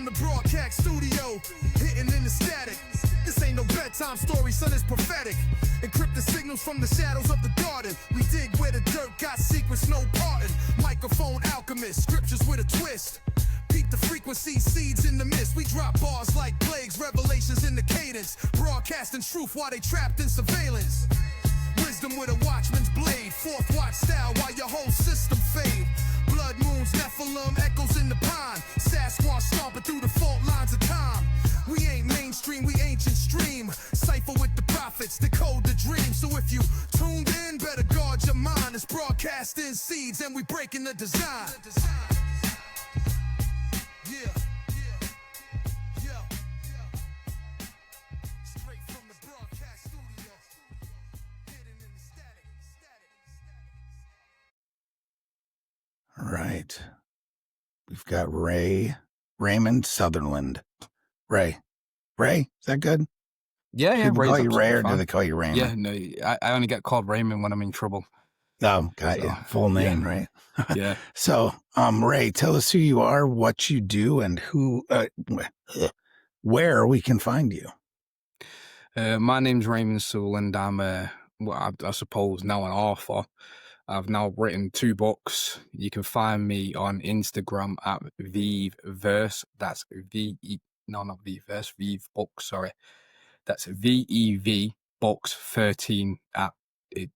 from the broadcast studio, hitting in the static. This ain't no bedtime story, son, it's prophetic. Encrypted signals from the shadows of the garden. We dig where the dirt got secrets, no parting. Microphone alchemist, scriptures with a twist. Peep the frequency, seeds in the mist. We drop bars like plagues, revelations in the cadence. Broadcasting truth while they trapped in surveillance. Wisdom with a watchman's blade. Fourth watch style while your whole system fade. Blood moons, Nephilim, echoes in the pine. Sasquatch stomping through the fault lines of time. We ain't mainstream, we ancient stream. Cypher with the prophets, decode the dream. So if you tuned in, better guard your mind. It's broadcasting seeds and we breaking the design. All right. We've got Raymond Sutherland. Ray, is that good? Yeah. People call you Ray, or fine. do they call you Raymond? Yeah, no, I only get called Raymond when I'm in trouble. Oh, got you. Full name, right? Yeah. So, Ray, tell us who you are, what you do, and where we can find you. My name's Raymond Sutherland. I'm I suppose now an author. I've now written 2 books. You can find me on Instagram at Veve Verse. That's not Veverse, Veve Books, sorry. That's VEV Books 13 at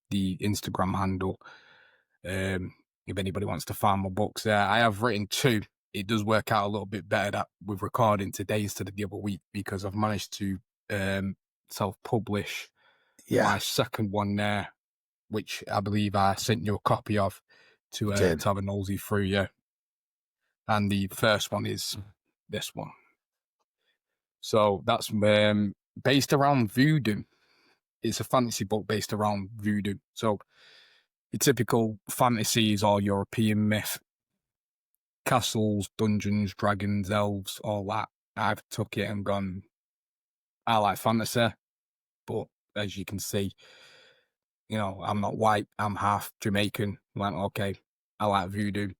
the Instagram handle. If anybody wants to find my books there. I have written 2. It does work out a little bit better that with recording today instead of the other week, because I've managed to self-publish my second one there, which I believe I sent you a copy of to have a nosy through, yeah. And the first one is this one. So that's based around voodoo. It's a fantasy book based around voodoo. So your typical fantasies or European myth, castles, dungeons, dragons, elves, all that. I've took it and gone, I like fantasy, but as you can see, you know, I'm not white, I'm half Jamaican. I'm like, okay, I like voodoo.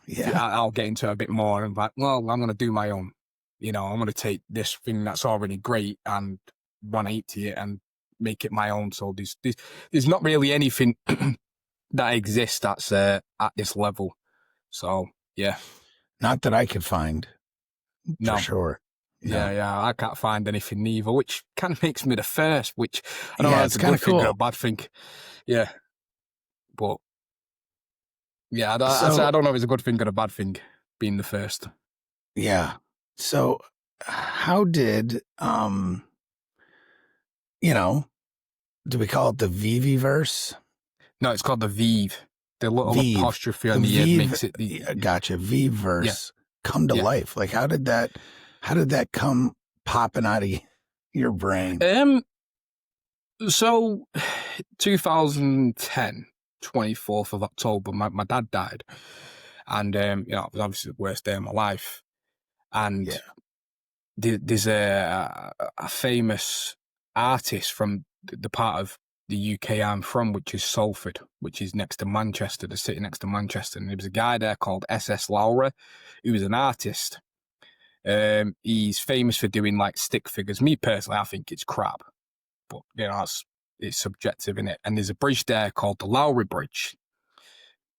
Yeah. I'll get into it a bit more. And like, well, I'm going to do my own. You know, I'm going to take this thing that's already great and 180 it and make it my own. So there's not really anything that exists that's at this level. So, yeah. Not that I could find, No. for sure. No. Yeah, I can't find anything neither, which kind of makes me the first, which I don't know if it's a good thing or a bad thing. Yeah. But, yeah, I don't know if it's a good thing or a bad thing, being the first. Yeah. So how did, do we call it the Veve Verse? No, it's called the Veve. The little apostrophe on the end makes it the... Gotcha. Veve Verse come to life. Like, how did that come popping out of your brain? So 2010, 24th of October, my dad died. And, it was obviously the worst day of my life. And there's a famous artist from the part of the UK I'm from, which is Salford, which is next to Manchester, the city next to Manchester. And there was a guy there called S.S. Lowry, who was an artist. He's famous for doing like stick figures. Me personally, I think it's crap, but it's subjective, innit? And there's a bridge there called the Lowry Bridge.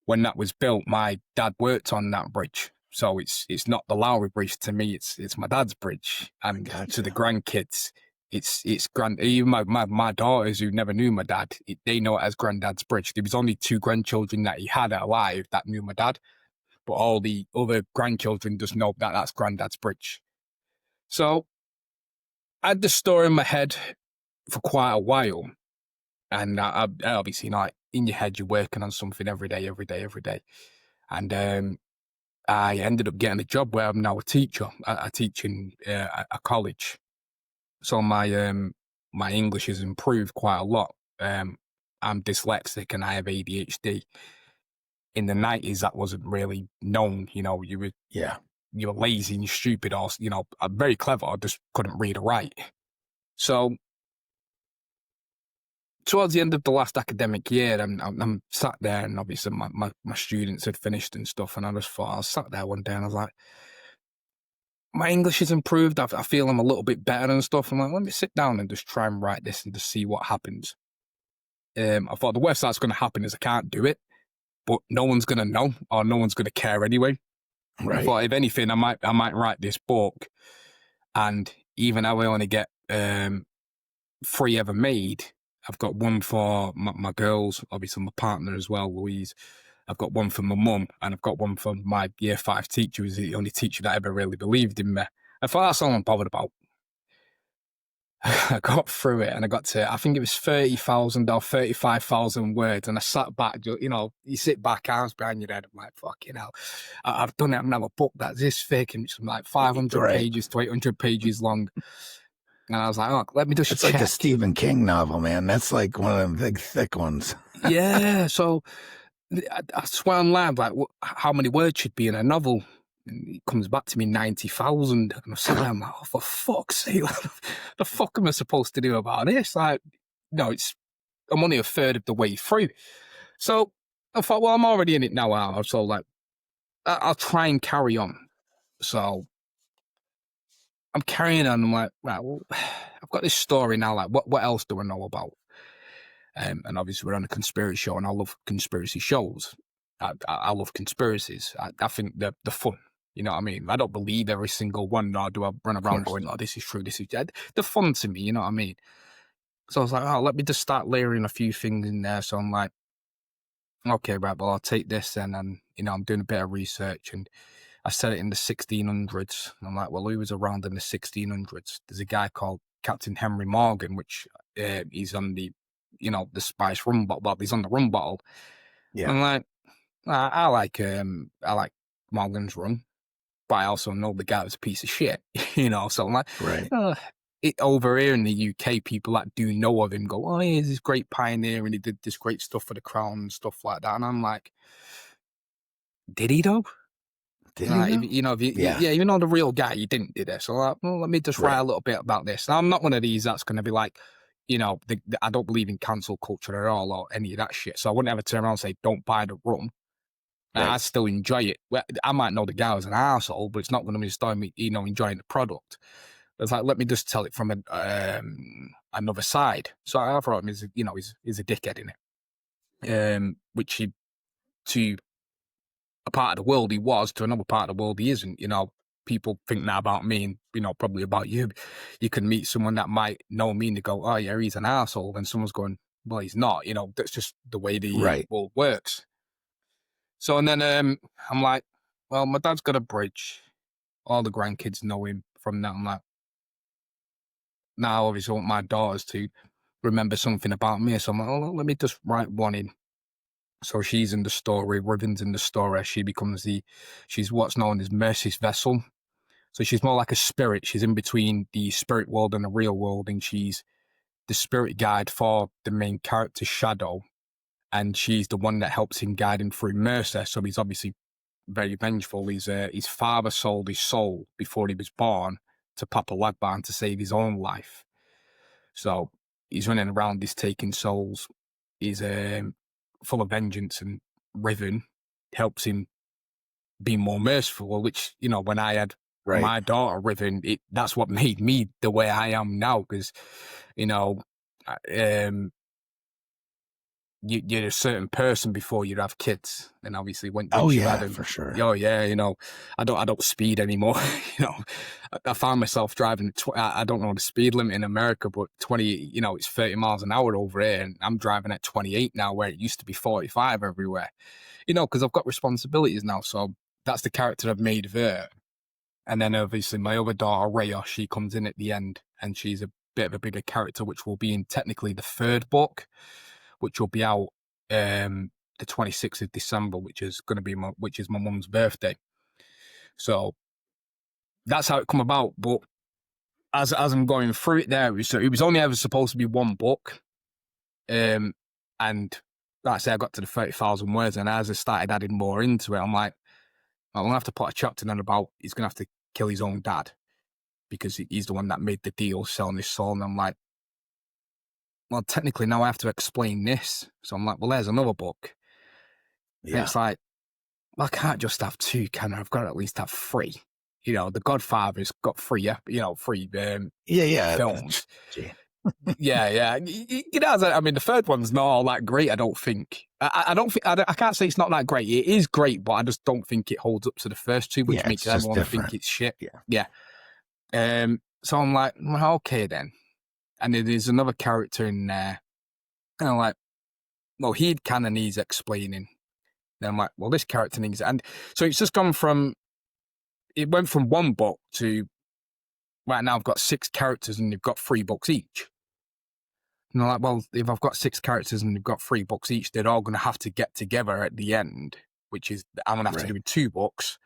When that was built, my dad worked on that bridge. So it's not the Lowry Bridge to me, it's my dad's bridge. And to the grandkids, it's even my daughters who never knew my dad, they know it as Granddad's bridge. There was only 2 grandchildren that he had alive that knew my dad, but all the other grandchildren just know that that's Granddad's bridge. So I had the story in my head for quite a while. And I obviously, in your head, you're working on something every day. And I ended up getting a job where I'm now a teacher. I teach in a college. So my English has improved quite a lot. I'm dyslexic and I have ADHD. In the 90s, that wasn't really known. You were lazy and you're stupid, or I'm very clever. I just couldn't read or write. So towards the end of the last academic year, I'm sat there, and obviously my students had finished and stuff, and I just thought, I was sat there one day and I was like, my English has improved. I feel I'm a little bit better and stuff. I'm like, let me sit down and just try and write this and just see what happens. I thought the worst that's going to happen is I can't do it, but no one's going to know or no one's going to care anyway. Right. I thought if anything, I might write this book, and even though I only get 3 ever made, I've got one for my girls, obviously my partner as well, Louise. I've got one for my mum, and I've got one for my year 5 teacher, who's the only teacher that ever really believed in me. I thought that's all I'm bothered about. I got through it and I got to, I think it was 30,000 or 35,000 words. And I sat back, you know, you sit back, arms behind your head. I'm like, fucking hell, I've done it. I'm going to have a book that's this thick and it's like 500 pages to 800 pages long. And I was like, oh, let me just check. It's like a Stephen King novel, man. That's like one of them big, thick ones. Yeah. So I swear on live, like, how many words should be in a novel? And it comes back to me 90,000. And I'm sitting there, I'm like, oh, for fuck's sake, like, the fuck am I supposed to do about this? Like, no, I'm only a third of the way through. So I thought, well, I'm already in it now. So like, I'll try and carry on. So I'm carrying on. I'm like, right, well, I've got this story now. Like, what else do I know about? And obviously we're on a conspiracy show and I love conspiracy shows. I love conspiracies. I think they're fun. You know what I mean? I don't believe every single one, nor do I run around going, oh, this is true, this is dead. They're fun to me, you know what I mean? So I was like, oh, let me just start layering a few things in there. So I'm like, okay, right, well, I'll take this then. And, you know, I'm doing a bit of research and I set it in the 1600s. And I'm like, well, who was around in the 1600s? There's a guy called Captain Henry Morgan, which he's on the, you know, the spice rum bottle. Well, he's on the rum bottle. Yeah. I'm like, I like Morgan's rum. But I also know the guy was a piece of shit, you know, so I'm like, right. Over here in the UK, people that do know of him go, oh, yeah, he's this great pioneer and he did this great stuff for the crown and stuff like that. And I'm like, did he though? Did he though? You know, even though the real guy, he didn't do this. So like, well, let me just write a little bit about this. Now, I'm not one of these that's going to be like, you know, I don't believe in cancel culture at all or any of that shit. So I wouldn't ever turn around and say, don't buy the rum. Right. I still enjoy it. Well, I might know the guy was an arsehole, but it's not going to stop me, you know, enjoying the product. It's like, let me just tell it from another side. So I thought him as, you know, he's a dickhead in it. Which he, to a part of the world he was, to another part of the world he isn't. You know, people think that about me and, you know, probably about you. You can meet someone that might know me and they go, oh yeah, he's an arsehole. And someone's going, well, he's not. You know, that's just the way the world works. So, and then I'm like, well, my dad's got a bridge. All the grandkids know him from that. I'm like, now obviously I want my daughters to remember something about me. So I'm like, oh, let me just write one in. So she's in the story, Riven's in the story. She's what's known as Mercy's vessel. So she's more like a spirit. She's in between the spirit world and the real world. And she's the spirit guide for the main character, Shadow. And she's the one that helps him guide him through Mercer. So he's obviously very vengeful. His father sold his soul before he was born to Papa Lagban to save his own life. So he's running around, he's taking souls. He's full of vengeance, and Riven helps him be more merciful, which, you know, when I had my daughter, Riven, that's what made me the way I am now. Because, you know, you're a certain person before you have kids, and obviously when you had them, for sure. Oh yeah, you know, I don't speed anymore. You know, I found myself driving. I don't know the speed limit in America, but 20. You know, it's 30 miles an hour over here, and I'm driving at 28 now, where it used to be 45 everywhere. You know, because I've got responsibilities now. So that's the character I've made there. And then obviously my other daughter, Rhea, she comes in at the end, and she's a bit of a bigger character, which will be in technically the 3rd book, which will be out the 26th of December, which is my mum's birthday. So that's how it come about. But as I'm going through it there, it was only ever supposed to be one book. And like I say, I got to the 30,000 words, and as I started adding more into it, I'm like, I'm going to have to put a chapter in about he's going to have to kill his own dad because he's the one that made the deal selling his soul. And I'm like, well, technically now I have to explain this. So I'm like, well, there's another book. Yeah. And it's like, well, I can't just have 2, can I? I've got to at least have 3, The Godfather's got three, films. Gee. Yeah. It has. I mean, the third one's not all that great. I don't think. I can't say it's not that great. It is great, but I just don't think it holds up to the first two, which makes everyone think it's shit. Yeah. So I'm like, well, okay then. And there's another character in there, and I'm like, well, he kind of needs explaining. Then I'm like, well, this character needs, and so it's just gone from. It went from one book to right now. I've got 6 characters, and they've got 3 books each. And I'm like, well, if I've got 6 characters and they've got 3 books each, they're all going to have to get together at the end, which is I'm going to have to do 2 books.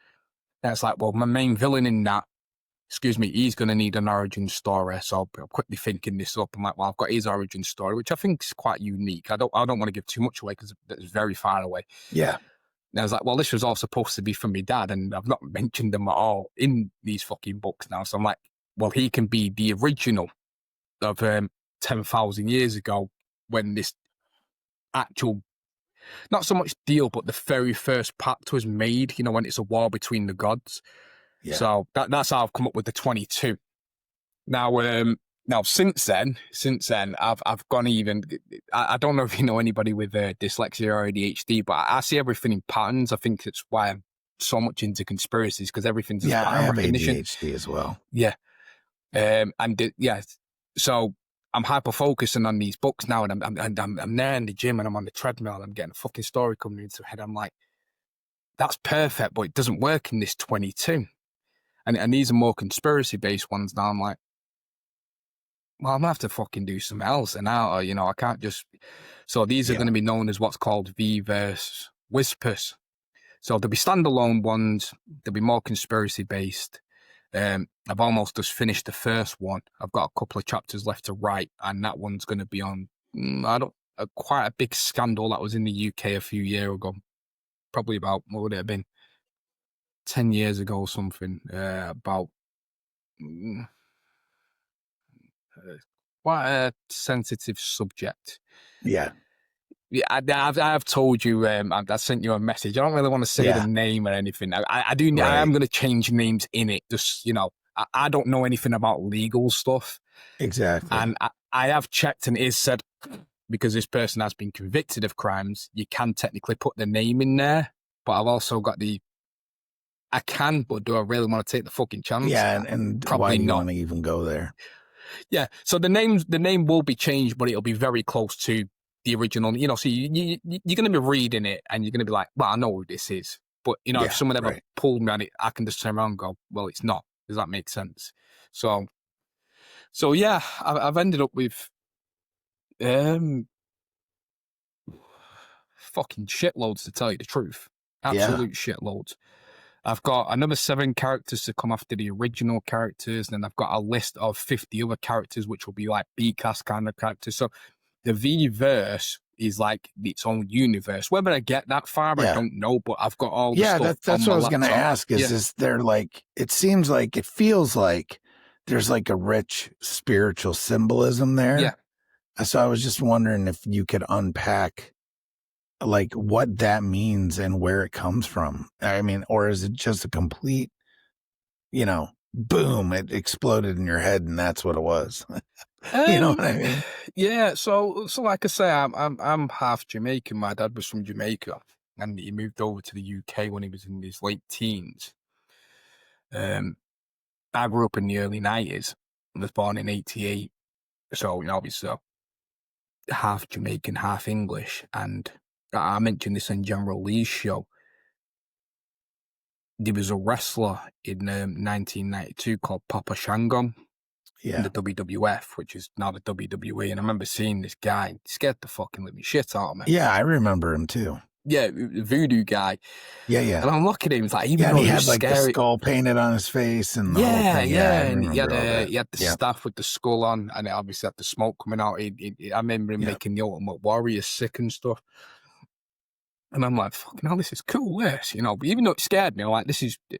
And it's like, well, my main villain in that, he's going to need an origin story. So I'm quickly thinking this up. I'm like, well, I've got his origin story, which I think is quite unique. I don't want to give too much away because it's very far away. Yeah. And I was like, well, this was all supposed to be from my dad, and I've not mentioned them at all in these fucking books now. So I'm like, well, he can be the original of 10,000 years ago when this actual, not so much deal, but the very first pact was made, when it's a war between the gods. Yeah. So that's how I've come up with the 22. Now since then, I've gone even, I don't know if you know anybody with dyslexia or ADHD, but I see everything in patterns. I think it's why I'm so much into conspiracies, because everything's I have recognition. ADHD as well. Yeah. So I'm hyper-focusing on these books now, and I'm there in the gym, and I'm on the treadmill, and I'm getting a fucking story coming into my head. I'm like, that's perfect, but it doesn't work in this 22. And these are more conspiracy-based ones now. I'm like, well, I'm going to have to fucking do something else. And now, I can't just... So these are going to be known as what's called Veve Whispers. So there'll be standalone ones. There'll be more conspiracy-based. I've almost just finished the first one. I've got a couple of chapters left to write, and that one's going to be on quite a big scandal that was in the UK a few years ago. Probably about, what would it have been? 10 years ago or something. About quite a sensitive subject. Yeah. Yeah, I've told you. I sent you a message. I don't really want to say the name or anything. I do. Right. I am going to change names in it. Just I don't know anything about legal stuff. Exactly. And I have checked, and it is said, because this person has been convicted of crimes, you can technically put the name in there. But I've also got I can, but do I really want to take the fucking chance? Yeah, and probably why do you not want to even go there? Yeah. So the name will be changed, but it'll be very close to the original. So you're going to be reading it, and you're going to be like, well, I know who this is. But, if someone ever pulled me on it, I can just turn around and go, well, it's not. Does that make sense? So yeah, I've ended up with fucking shitloads, to tell you the truth. Absolute shitloads. I've got another 7 characters to come after the original characters, and then I've got a list of 50 other characters, which will be like B-cast kind of characters. So the V-verse is like its own universe. Whether I get that far, I don't know, but I've got all the stuff. That's what I was going to ask is there like, it feels like there's like a rich spiritual symbolism there. Yeah. So I was just wondering if you could unpack like what that means and where it comes from. I mean, or is it just a complete, boom, it exploded in your head and that's what it was. You know what I mean? Yeah. So like I say, I'm half Jamaican. My dad was from Jamaica, and he moved over to the UK when he was in his late teens. I grew up in the early 90s. I was born in 88. So, obviously half Jamaican, half English. And I mentioned this in General Lee's show. There was a wrestler in 1992 called Papa Shango in the WWF, which is now the WWE. And I remember seeing this guy, scared the fucking living shit out of me. Yeah, I remember him too. Yeah, voodoo guy. Yeah. And I'm looking at him, it's like, even though he had like scary, the skull painted on his face and the whole thing. And he had the staff with the skull on, and it obviously had the smoke coming out. I remember him making the Ultimate Warrior sick and stuff. And I'm like, fucking hell, this is cool, this, But even though it scared me, I'm like,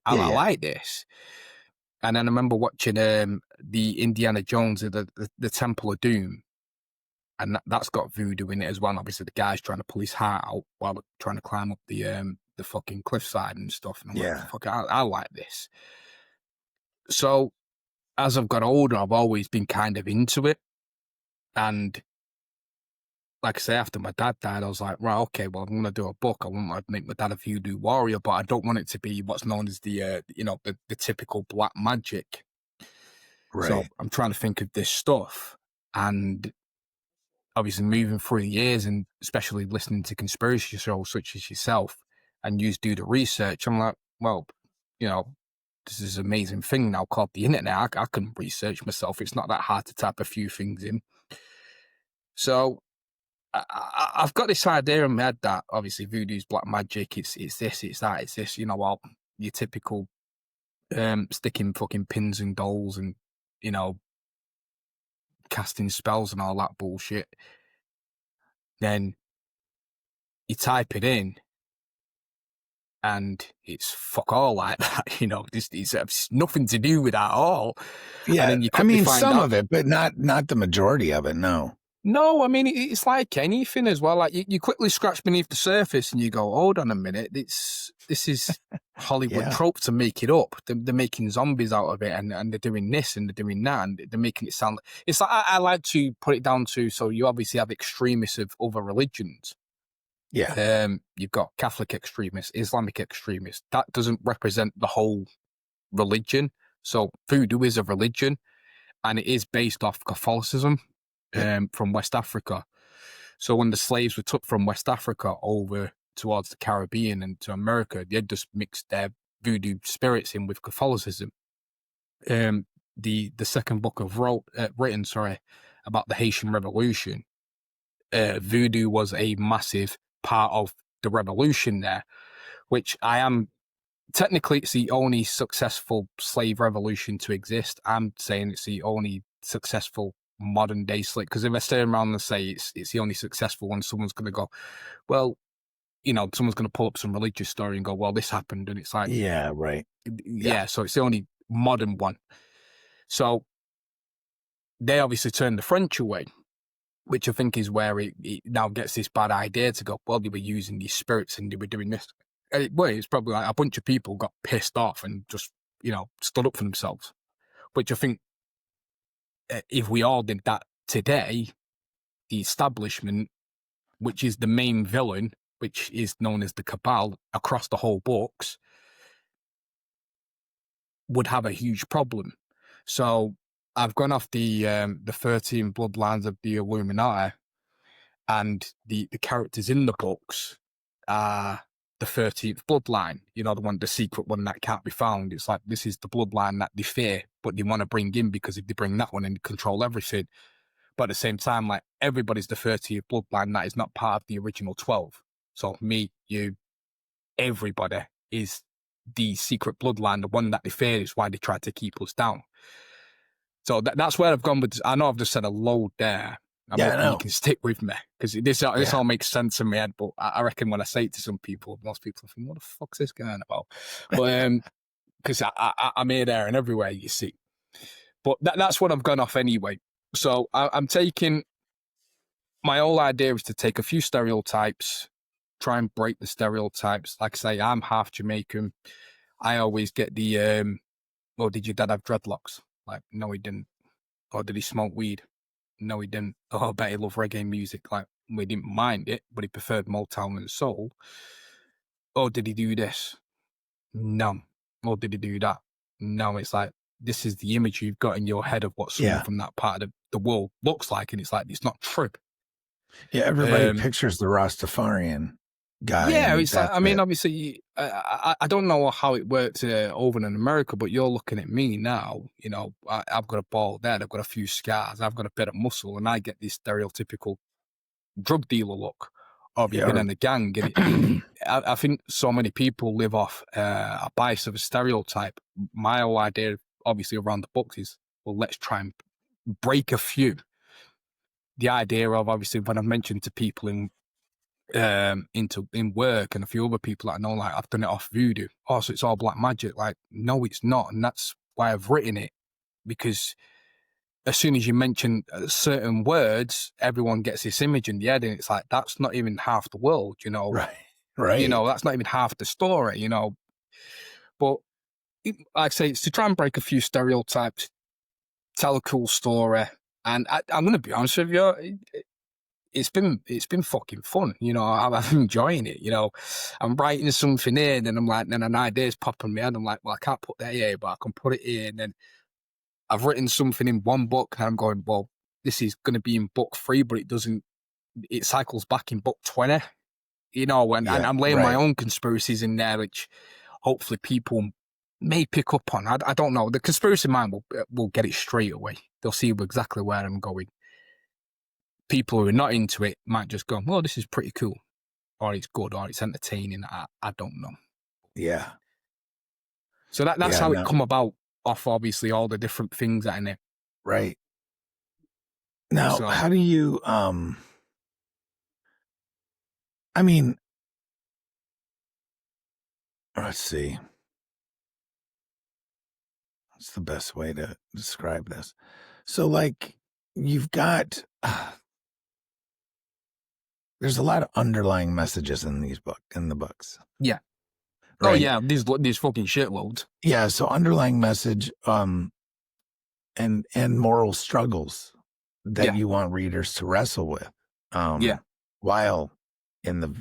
I like this. And then I remember watching the Indiana Jones, the Temple of Doom. And that's got voodoo in it as well. And obviously, the guy's trying to pull his heart out while they're trying to climb up the fucking cliffside and stuff. And I'm like, fuck, I like this. So as I've got older, I've always been kind of into it. And like I say, after my dad died, I was like, right, okay, well, I'm going to do a book. I want to make my dad a voodoo warrior, but I don't want it to be what's known as the typical black magic. Right. So I'm trying to think of this stuff. And obviously moving through the years, and especially listening to conspiracy shows such as yourself, and you do the research, I'm like, well, this is an amazing thing now called the internet. I can research myself. It's not that hard to type a few things in. So I've got this idea in my head that obviously voodoo's black magic. It's this, it's that, it's this. Well, your typical sticking fucking pins and dolls and casting spells and all that bullshit. Then you type it in, and it's fuck all like that. It's nothing to do with that at all. Yeah, and then some of it, but not the majority of it. No, I mean, it's like anything as well. Like you quickly scratch beneath the surface and you go, hold on a minute, this is Hollywood trope to make it up. They're making zombies out of it, and they're doing this and they're doing that, and they're making it sound. It's like I like to put it down to, so you obviously have extremists of other religions. Yeah. You've got Catholic extremists, Islamic extremists. That doesn't represent the whole religion. So voodoo is a religion, and it is based off Catholicism from West Africa. So when the slaves were took from West Africa over towards the Caribbean and to America, they just mixed their voodoo spirits in with Catholicism. The second book of written about the Haitian Revolution, voodoo was a massive part of the revolution there, which technically it's the only successful slave revolution to exist. I'm saying it's the only successful modern day slave, because if I stay around and say it's the only successful one, someone's going to go, well, someone's going to pull up some religious story and go, well, this happened, and it's like, yeah, right, yeah. So it's the only modern one. So they obviously turned the French away, which I think is where it now gets this bad idea to go, well, they were using these spirits and they were doing this. It's probably like a bunch of people got pissed off and just, stood up for themselves. Which I think if we all did that today, the establishment, which is the main villain, which is known as the Cabal across the whole books, would have a huge problem. So I've gone off the 13 bloodlines of the Illuminati, and the characters in the books are the 13th bloodline, the secret one that can't be found. It's like, this is the bloodline that they fear, but they want to bring in, because if they bring that one in, they control everything. But at the same time, like, everybody's the 30th bloodline that is not part of the original 12. So me, you, everybody is the secret bloodline, the one that they fear, is why they try to keep us down. So that's where I've gone with. I know I've just said a load there. I'm hoping you can stick with me, because this all makes sense in my head. But I reckon when I say it to some people, most people think, what the fuck's this going about? But because I'm here, there, and everywhere, you see. But that's what I've gone off anyway. So I'm taking, my whole idea is to take a few stereotypes, try and break the stereotypes. Like I say, I'm half Jamaican. I always get the, oh, did your dad have dreadlocks? Like, no, he didn't. Or did he smoke weed? No, he didn't. Oh, I bet he loved reggae music. Like, we didn't mind it, but he preferred Motown and soul. Oh, did he do this? No. Or did he do that? No. It's like, this is the image you've got in your head of what someone from that part of the world looks like, and it's like, it's not true. Yeah, everybody pictures the Rastafarian guy. Yeah, it's like, I mean, obviously, I don't know how it works over in America, but you're looking at me now, I've got a bald head, I've got a few scars, I've got a bit of muscle, and I get this stereotypical drug dealer look of you've been in the gang. And I think so many people live off a bias of a stereotype. My whole idea, obviously, around the books is, well, let's try and break a few. The idea of, obviously, when I mentioned to people in work and a few other people that I know, like, I've done it off voodoo. Oh, so it's all black magic. Like, no, it's not. And that's why I've written it, because as soon as you mention certain words, everyone gets this image in the head, and it's like, that's not even half the world, Right. That's not even half the story, But, like I say, it's to try and break a few stereotypes, tell a cool story. And I'm going to be honest with you, it's been fucking fun. You know, I'm enjoying it. You know, I'm writing something in and I'm like, then an idea's popping in my head. I'm like, well, I can't put that here, but I can put it here. And then I've written something in one book and I'm going, well, this is going to be in book 3, but it cycles back in book 20. You know, and I'm laying my own conspiracies in there, which hopefully people may pick up on. I don't know. The conspiracy mind will get it straight away. They'll see exactly where I'm going. People who are not into it might just go, well, this is pretty cool, or it's good, or it's entertaining. I don't know. Yeah. So that's how it come about, off obviously all the different things that in it. Right. Now, how do you, I mean, let's see. What's the best way to describe this? So, like, you've got, there's a lot of underlying messages in the books. Yeah. Right? Oh yeah, these fucking shitloads. Yeah. So underlying message, and moral struggles that you want readers to wrestle with. While in the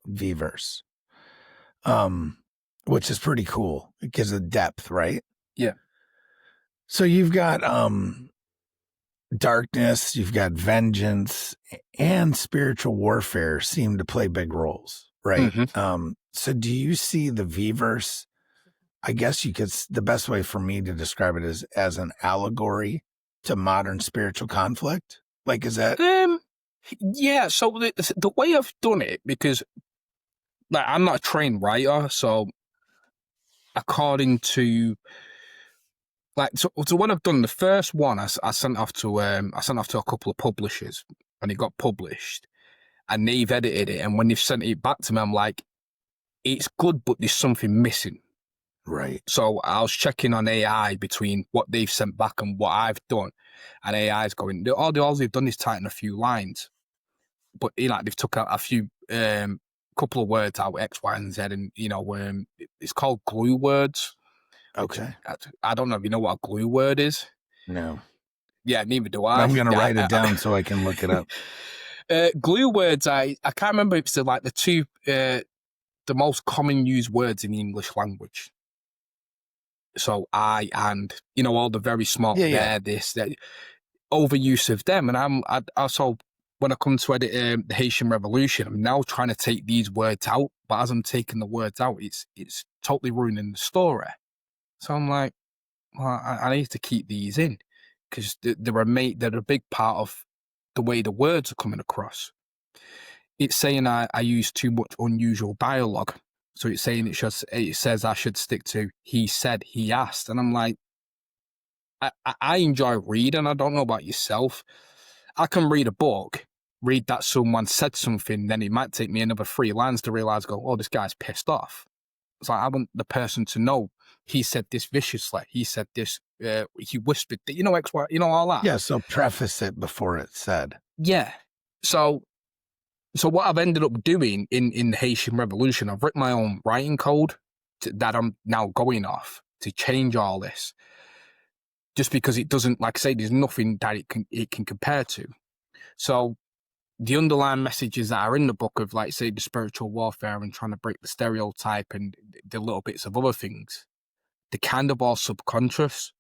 Veverse, which is pretty cool because of depth, right? Yeah. So you've got darkness, you've got vengeance, and spiritual warfare seem to play big roles, right? Mm-hmm. So do you see the Veverse? I guess the best way for me to describe it is as an allegory to modern spiritual conflict. Like, is that? Yeah. So the way I've done it, because like, I'm not a trained writer, so according to so when I've done the first one, I sent off to a couple of publishers, and it got published, and they've edited it, and when they've sent it back to me, I'm like, it's good, but there's something missing. Right. So I was checking on AI between what they've sent back and what I've done, and AI's going, all they've done is tighten a few lines, but they've took out a few couple of words out, X, Y, and Z, and it's called glue words. Okay. I don't know if you know what a glue word is. No. Yeah, neither do I. I'm gonna write it down so I can look it up. Glue words, I can't remember if it's like the two the most common used words in the English language. So I and all the very small this that overuse of them, and I also when I come to edit the Haitian Revolution, I'm now trying to take these words out, but as I'm taking the words out, it's totally ruining the story. So I'm like, well, I need to keep these in because they're a big part of the way the words are coming across. It's saying I use too much unusual dialogue. So it's saying it says I should stick to he said, he asked. And I'm like, I enjoy reading. I don't know about yourself. I can read a book, read that someone said something, then it might take me another 3 lines to realize, oh, this guy's pissed off. It's like, I want the person to know he said this viciously. He said this, he whispered, X, Y, all that. Yeah, so preface it before it's said. Yeah. So what I've ended up doing in the Haitian Revolution, I've written my own writing code that I'm now going off to change all this. Just because it doesn't, like I say, there's nothing that it can compare to. So the underlying messages that are in the book of, like, say, the spiritual warfare and trying to break the stereotype and the little bits of other things, they're kind of all subconscious.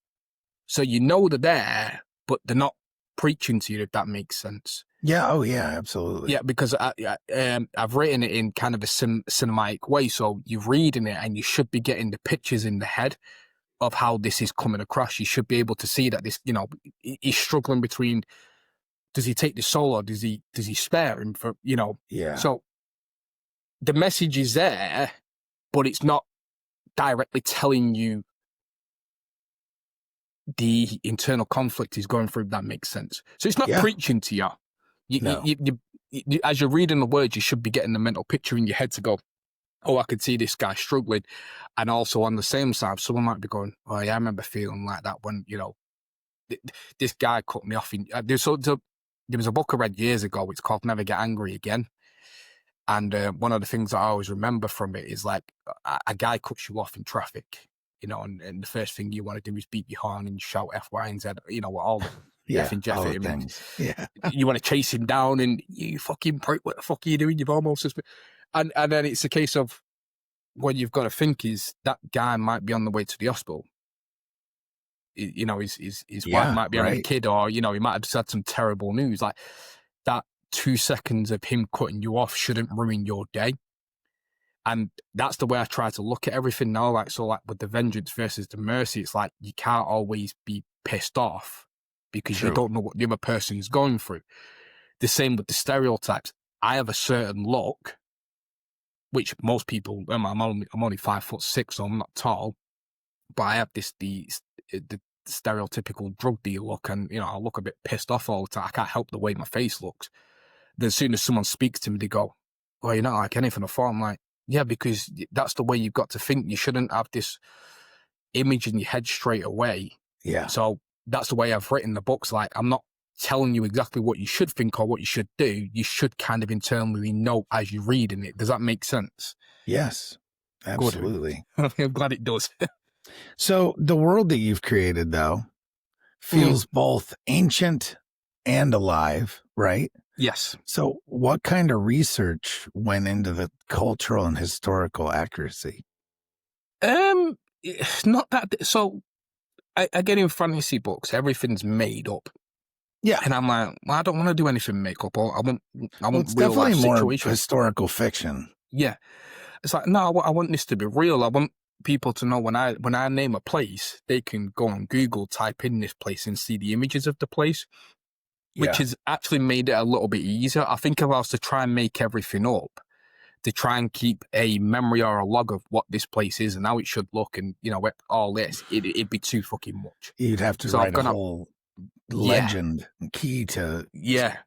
So they're there, but they're not preaching to you, if that makes sense. Yeah. Oh, yeah, absolutely. Yeah, because I've written it in kind of a cinematic way. So you're reading it and you should be getting the pictures in the head of how this is coming across. You should be able to see that this, he's struggling between, does he take the soul or does he spare him for, Yeah. So the message is there, but it's not directly telling you the internal conflict he's going through, if that makes sense. So it's not preaching to you. You, as you're reading the words, you should be getting the mental picture in your head to go, oh, I could see this guy struggling. And also on the same side, someone might be going, oh, yeah, I remember feeling like that when, this guy cut me off. There was a book I read years ago. It's called Never Get Angry Again. And one of the things I always remember from it is like a guy cuts you off in traffic you know, and the first thing you want to do is beat your horn and shout F, Y, and Z, you know, all the yeah, F and Jeff all at the him. things. Yeah. You want to chase him down and you fucking prick, what the fuck are you doing? You've almost, and then it's a case of what you've got to think is that guy might be on the way to the hospital. You know, his wife might be having a kid, or, you know, he might have just had some terrible news. Like that 2 seconds of him cutting you off shouldn't ruin your day. And that's the way I try to look at everything now. Like, so like with the vengeance versus the mercy, it's like you can't always be pissed off because you don't know what the other person's going through. The same with the stereotypes. I have a certain look, which most people, I'm only 5'6", so I'm not tall, but I have the stereotypical drug deal look, and, you know, I look a bit pissed off all the time. I can't help the way my face looks. Then as soon as someone speaks to me, they go, "Well, you're not like anything before." I'm like, yeah, because that's the way you've got to think. You shouldn't have this image in your head straight away. Yeah. So that's the way I've written the books. Like, I'm not telling you exactly what you should think or what you should do. You should kind of internally know as you're reading it. Does that make sense? Yes, absolutely. I'm glad it does. So the world that you've created, though, feels both ancient and alive, right? Yes. So what kind of research went into the cultural and historical accuracy? Not that. So I get in fantasy books, everything's made up. Yeah. And I'm like, well, I don't want to do anything make up. I want it's real definitely life more situations. Historical fiction. Yeah. It's like, no, I want this to be real. I want people to know when I name a place, they can go on Google, type in this place and see the images of the place, which has actually made it a little bit easier. I think if I was to try and make everything up, to try and keep a memory or a log of what this place is and how it should look and, you know, all this, it'd be too fucking much. You'd have to write a whole legend key to... Yeah.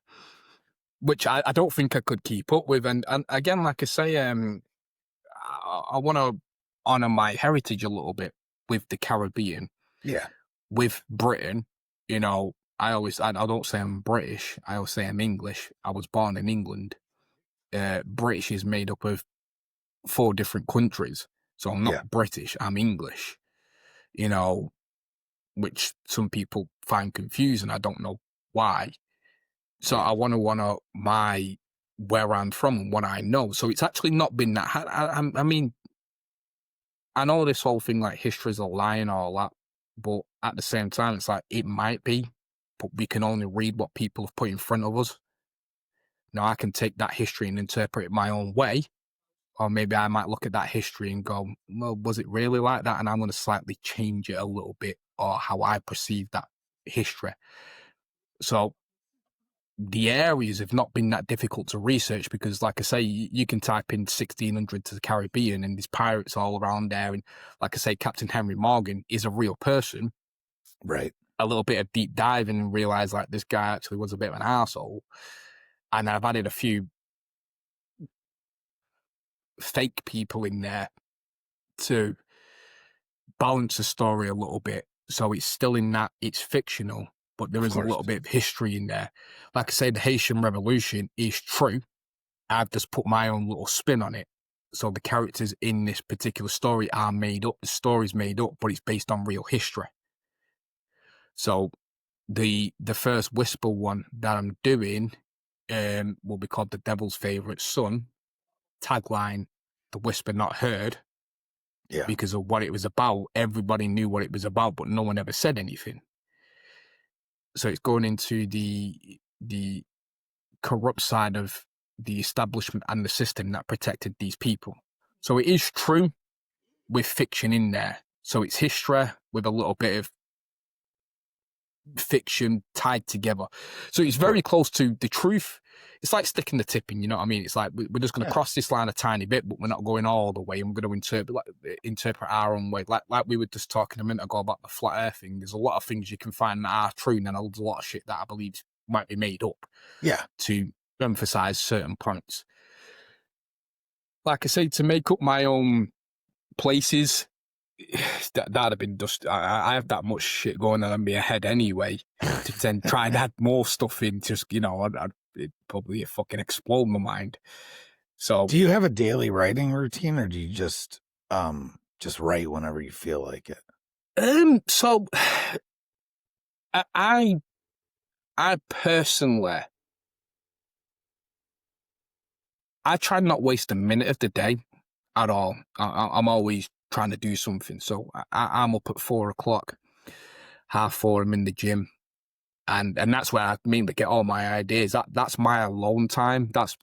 Which I don't think I could keep up with. And again, like I say, I want to honor my heritage a little bit with the Caribbean. Yeah. With Britain, you know, I don't say I'm British. I always say I'm English. I was born in England. British is made up of 4 different countries. So I'm not British, I'm English, you know, which some people find confusing. I don't know why. So I want to honor where I'm from and what I know. So it's actually not been that. I mean, I know this whole thing like history's a lie and all that, but at the same time, it's like it might be, but we can only read what people have put in front of us. Now I can take that history and interpret it my own way, or maybe I might look at that history and go, well, was it really like that? And I'm going to slightly change it a little bit, or how I perceive that history. So the areas have not been that difficult to research because, like I say, you can type in 1600 to the Caribbean and there's pirates all around there. And like I say, Captain Henry Morgan is a real person. Right. A little bit of deep diving and realize like this guy actually was a bit of an arsehole. And I've added a few fake people in there to balance the story a little bit. So it's still in that it's fictional, but there is a little bit of history in there. Like I say, the Haitian Revolution is true. I've just put my own little spin on it. So the characters in this particular story are made up. The story's made up, but it's based on real history. So the first Whisper one that I'm doing will be called The Devil's Favorite Son. Tagline, The Whisper Not Heard. Yeah. Because of what it was about. Everybody knew what it was about, but no one ever said anything. So it's going into the corrupt side of the establishment and the system that protected these people. So it is true with fiction in there. So it's history with a little bit of fiction tied together. So it's very close to the truth. It's like sticking the tip in, you know what I mean? It's like we're just going to cross this line a tiny bit, but we're not going all the way. And we're going to interpret our own way. Like we were just talking a minute ago about the flat earth thing. There's a lot of things you can find that are true, and then there's a lot of shit that I believe might be made up. Yeah. To emphasize certain points. Like I say, to make up my own places, that'd have been just, I have that much shit going on in my head anyway, to then try and add more stuff in, just, you know, it'd probably fucking explode my mind. So do you have a daily writing routine, or do you just just write whenever you feel like it? So I personally, I try not waste a minute of the day at all. I'm always trying to do something. So I'm up at 4 o'clock, 4:30. I'm in the gym, and that's where I mainly get all my ideas. That's my alone time. That's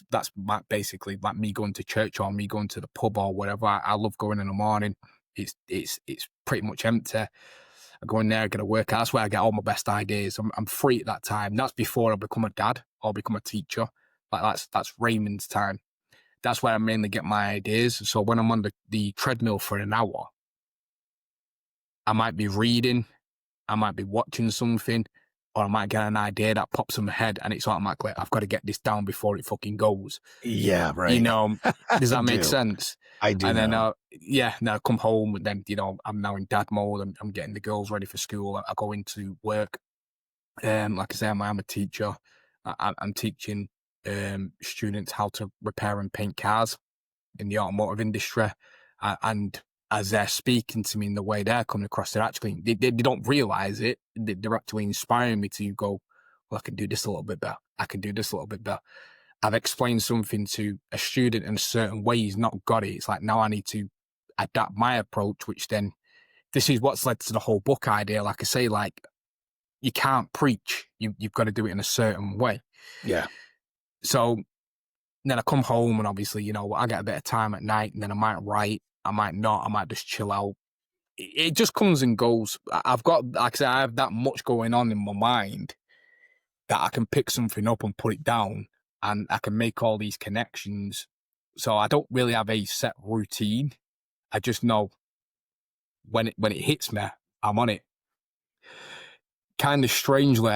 that's my, basically like me going to church or me going to the pub or whatever. I love going in the morning. It's pretty much empty. I go in there, get a workout. That's where I get all my best ideas. I'm free at that time. That's before I become a dad or become a teacher. Like that's Raymond's time. That's where I mainly get my ideas. So when I'm on the treadmill for an hour, I might be reading, I might be watching something, or I might get an idea that pops in my head, and it's automatically, I've got to get this down before it fucking goes. Yeah, right. You know, does that make sense? I do. And then, then I come home, and then, I'm now in dad mode. I'm getting the girls ready for school. I go into work. Like I say, I'm a teacher. I'm teaching students how to repair and paint cars in the automotive industry, and as they're speaking to me in the way they're coming across, they're actually they don't realize it. They're actually inspiring me to go, well, I can do this a little bit better. I can do this a little bit better. I've explained something to a student in a certain way, he's not got it. It's like, now I need to adapt my approach, which then this is what's led to the whole book idea. Like I say, like, you can't preach. You've got to do it in a certain way. Yeah. So then I come home, and obviously, I get a bit of time at night, and then I might write, I might not, I might just chill out. It just comes and goes. I've got, like I say, I have that much going on in my mind that I can pick something up and put it down, and I can make all these connections. So I don't really have a set routine. I just know when it hits me, I'm on it. Kind of strangely,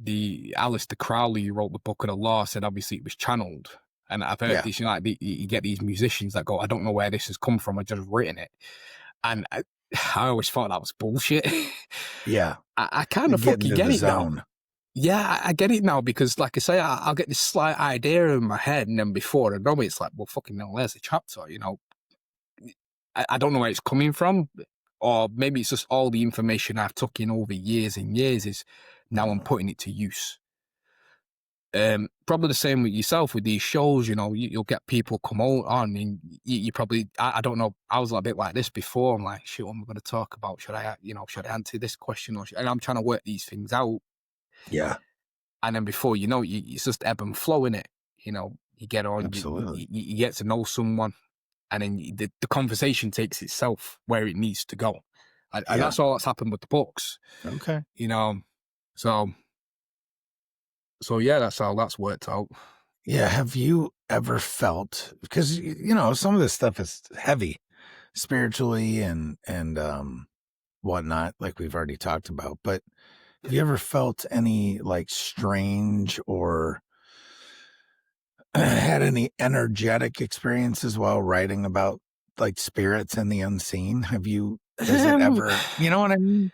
the Aleister Crowley, who wrote the Book of the Law, said obviously it was channeled. And I've heard this, you get these musicians that go, I don't know where this has come from, I've just written it. And I always thought that was bullshit. Yeah. I kind of fucking get it now. Yeah, I get it now, because like I say, I'll get this slight idea in my head, and then before I know it, it's like, well, fucking hell, there's a chapter, I don't know where it's coming from. Or maybe it's just all the information I've took in over years and years is now I'm putting it to use. Probably the same with yourself with these shows. You'll get people come on, and you probably, I don't know, I was a bit like this before. I'm like, shit, what am I going to talk about? Should I answer this question, and I'm trying to work these things out. Yeah. And then before you know, it's just ebb and flow in it. You get on, absolutely. You get to know someone, and then the conversation takes itself where it needs to go. And that's all that's happened with the books. Okay. So yeah, that's how that's worked out. Yeah. Have you ever felt, because, some of this stuff is heavy spiritually and whatnot, like we've already talked about, but have you ever felt any like strange or had any energetic experiences while writing about like spirits and the unseen? Has it ever, you know what I mean?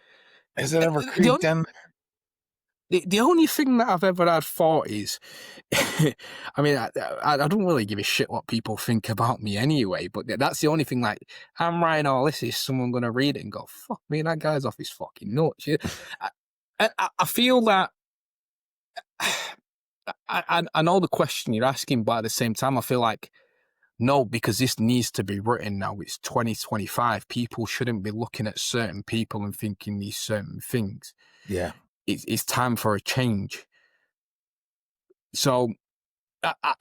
Has it ever creeped in? The only thing that I've ever had thought is, I mean, I don't really give a shit what people think about me anyway, but that's the only thing, like, I'm writing all this, is someone going to read it and go, fuck me, that guy's off his fucking nuts. I feel that, I know the question you're asking, but at the same time, I feel like, no, because this needs to be written now. It's 2025. People shouldn't be looking at certain people and thinking these certain things. Yeah. It's time for a change. So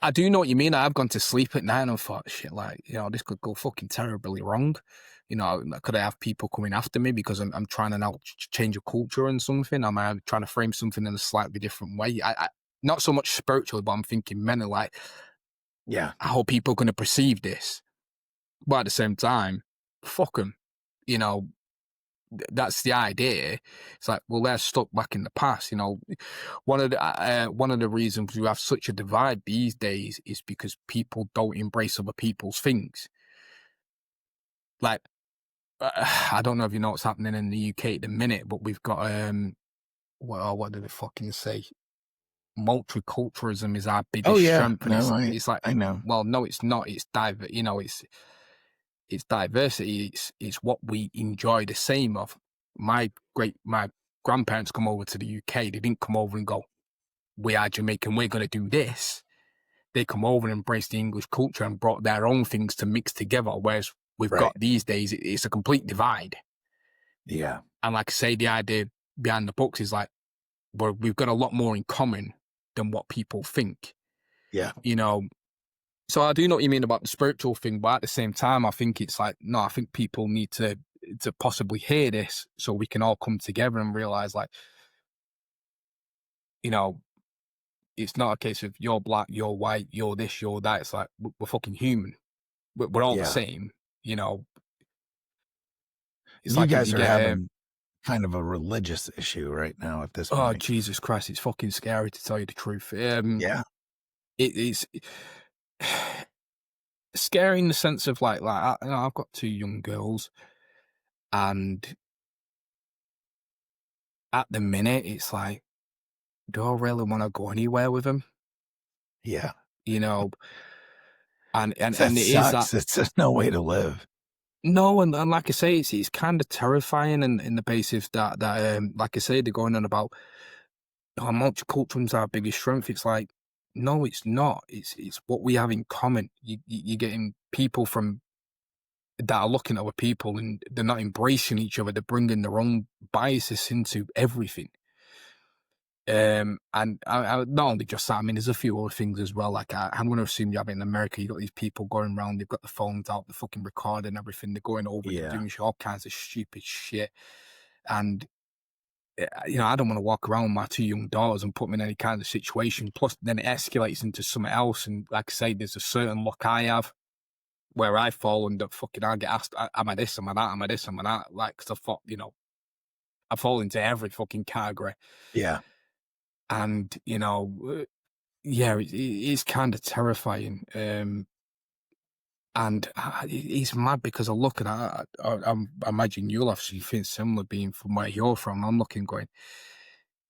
I do know what you mean. I've gone to sleep at night and I thought, shit, like, this could go fucking terribly wrong. Could I have people coming after me because I'm trying to now change a culture and something? Am I trying to frame something in a slightly different way? I not so much spiritually, but I'm thinking mentally, like, yeah, how people are going to perceive this. But at the same time, fuck them. That's the idea. It's like, well, they're stuck back in the past. One of the reasons we have such a divide these days is because people don't embrace other people's things. Like, I don't know if you know what's happening in the UK at the minute, but we've got what did they fucking say? Multiculturalism is our biggest strength. No, it's like, I know. Well, no, it's not. It's it's it's diversity. It's what we enjoy the same of. My grandparents come over to the UK. They didn't come over and go, "We are Jamaican. We're going to do this." They come over and embrace the English culture and brought their own things to mix together. Whereas we've got these days, it's a complete divide. Yeah. And like I say, the idea behind the books is like, we've got a lot more in common than what people think. Yeah. You know, so I do know what you mean about the spiritual thing, but at the same time, I think it's like, no, I think people need to possibly hear this so we can all come together and realize, like, you know, it's not a case of you're black, you're white, you're this, you're that. It's like, we're fucking human. We're all the same, you know. It's you like guys you are get having kind of a religious issue right now at this oh, point. Jesus Christ, it's fucking scary to tell you the truth. Yeah. It's scary in the sense of like I've got 2 young girls, and at the minute it's like, do I really want to go anywhere with them? Yeah. You know, and That it is that. sucks. It's just no way to live. No, and like I say, it's kind of terrifying, and in the basis that like I say, they're going on about, oh, multiculturalism is our biggest strength. It's like, no, it's not. It's what we have in common. You're getting people from that are looking at other people and they're not embracing each other. They're bringing their own biases into everything. And I not only just that, I mean, there's a few other things as well. Like I'm going to assume you have it in America. You got these people going around. They've got the phones out, they're fucking recording everything. They're going over, they're doing all kinds of stupid shit. And you know, I don't want to walk around with my 2 young daughters and put them in any kind of situation. Plus, then it escalates into something else. And like I say, there's a certain look I have where I fall under fucking, I get asked, am I this, am I that, am I this, am I that? Like, cause I thought, you know, I fall into every fucking category. Yeah. And, you know, yeah, it's kind of terrifying. And it's mad because I look at that, I imagine you'll have something similar being from where you're from. I'm looking going,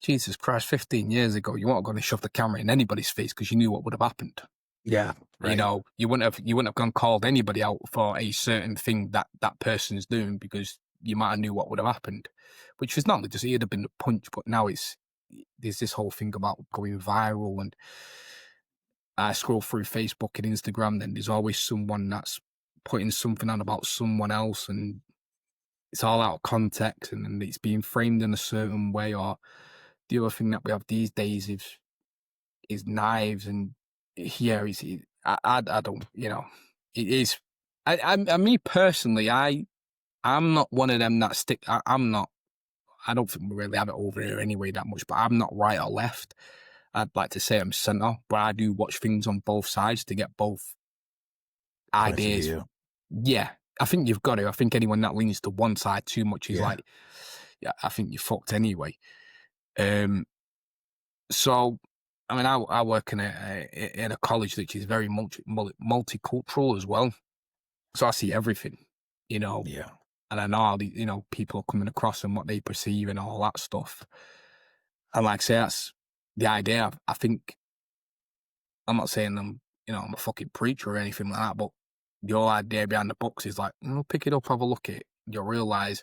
Jesus Christ, 15 years ago, you weren't going to shove the camera in anybody's face because you knew what would have happened. Yeah. Right. You know, you wouldn't have gone called anybody out for a certain thing that person's doing because you might have knew what would have happened, which was not just, it'd have been a punch, but now there's this whole thing about going viral, and I scroll through Facebook and Instagram, then there's always someone that's putting something on about someone else, and it's all out of context, and it's being framed in a certain way. Or the other thing that we have these days is knives, and here is I don't, you know, it is. I me personally, I'm not one of them that stick. I'm not. I don't think we really have it over here anyway that much, but I'm not right or left. I'd like to say I'm center, but I do watch things on both sides to get both ideas. Yeah, I think you've got to. I think anyone that leans to one side too much is like, yeah, I think you're fucked anyway. So, I mean, I work in a college which is very multicultural as well. So I see everything, you know. Yeah. And I know how the, you know, people are coming across and what they perceive and all that stuff. And like I say, that's the idea. I think, I'm not saying I'm a fucking preacher or anything like that, but the whole idea behind the books is like, pick it up, have a look at it. You'll realize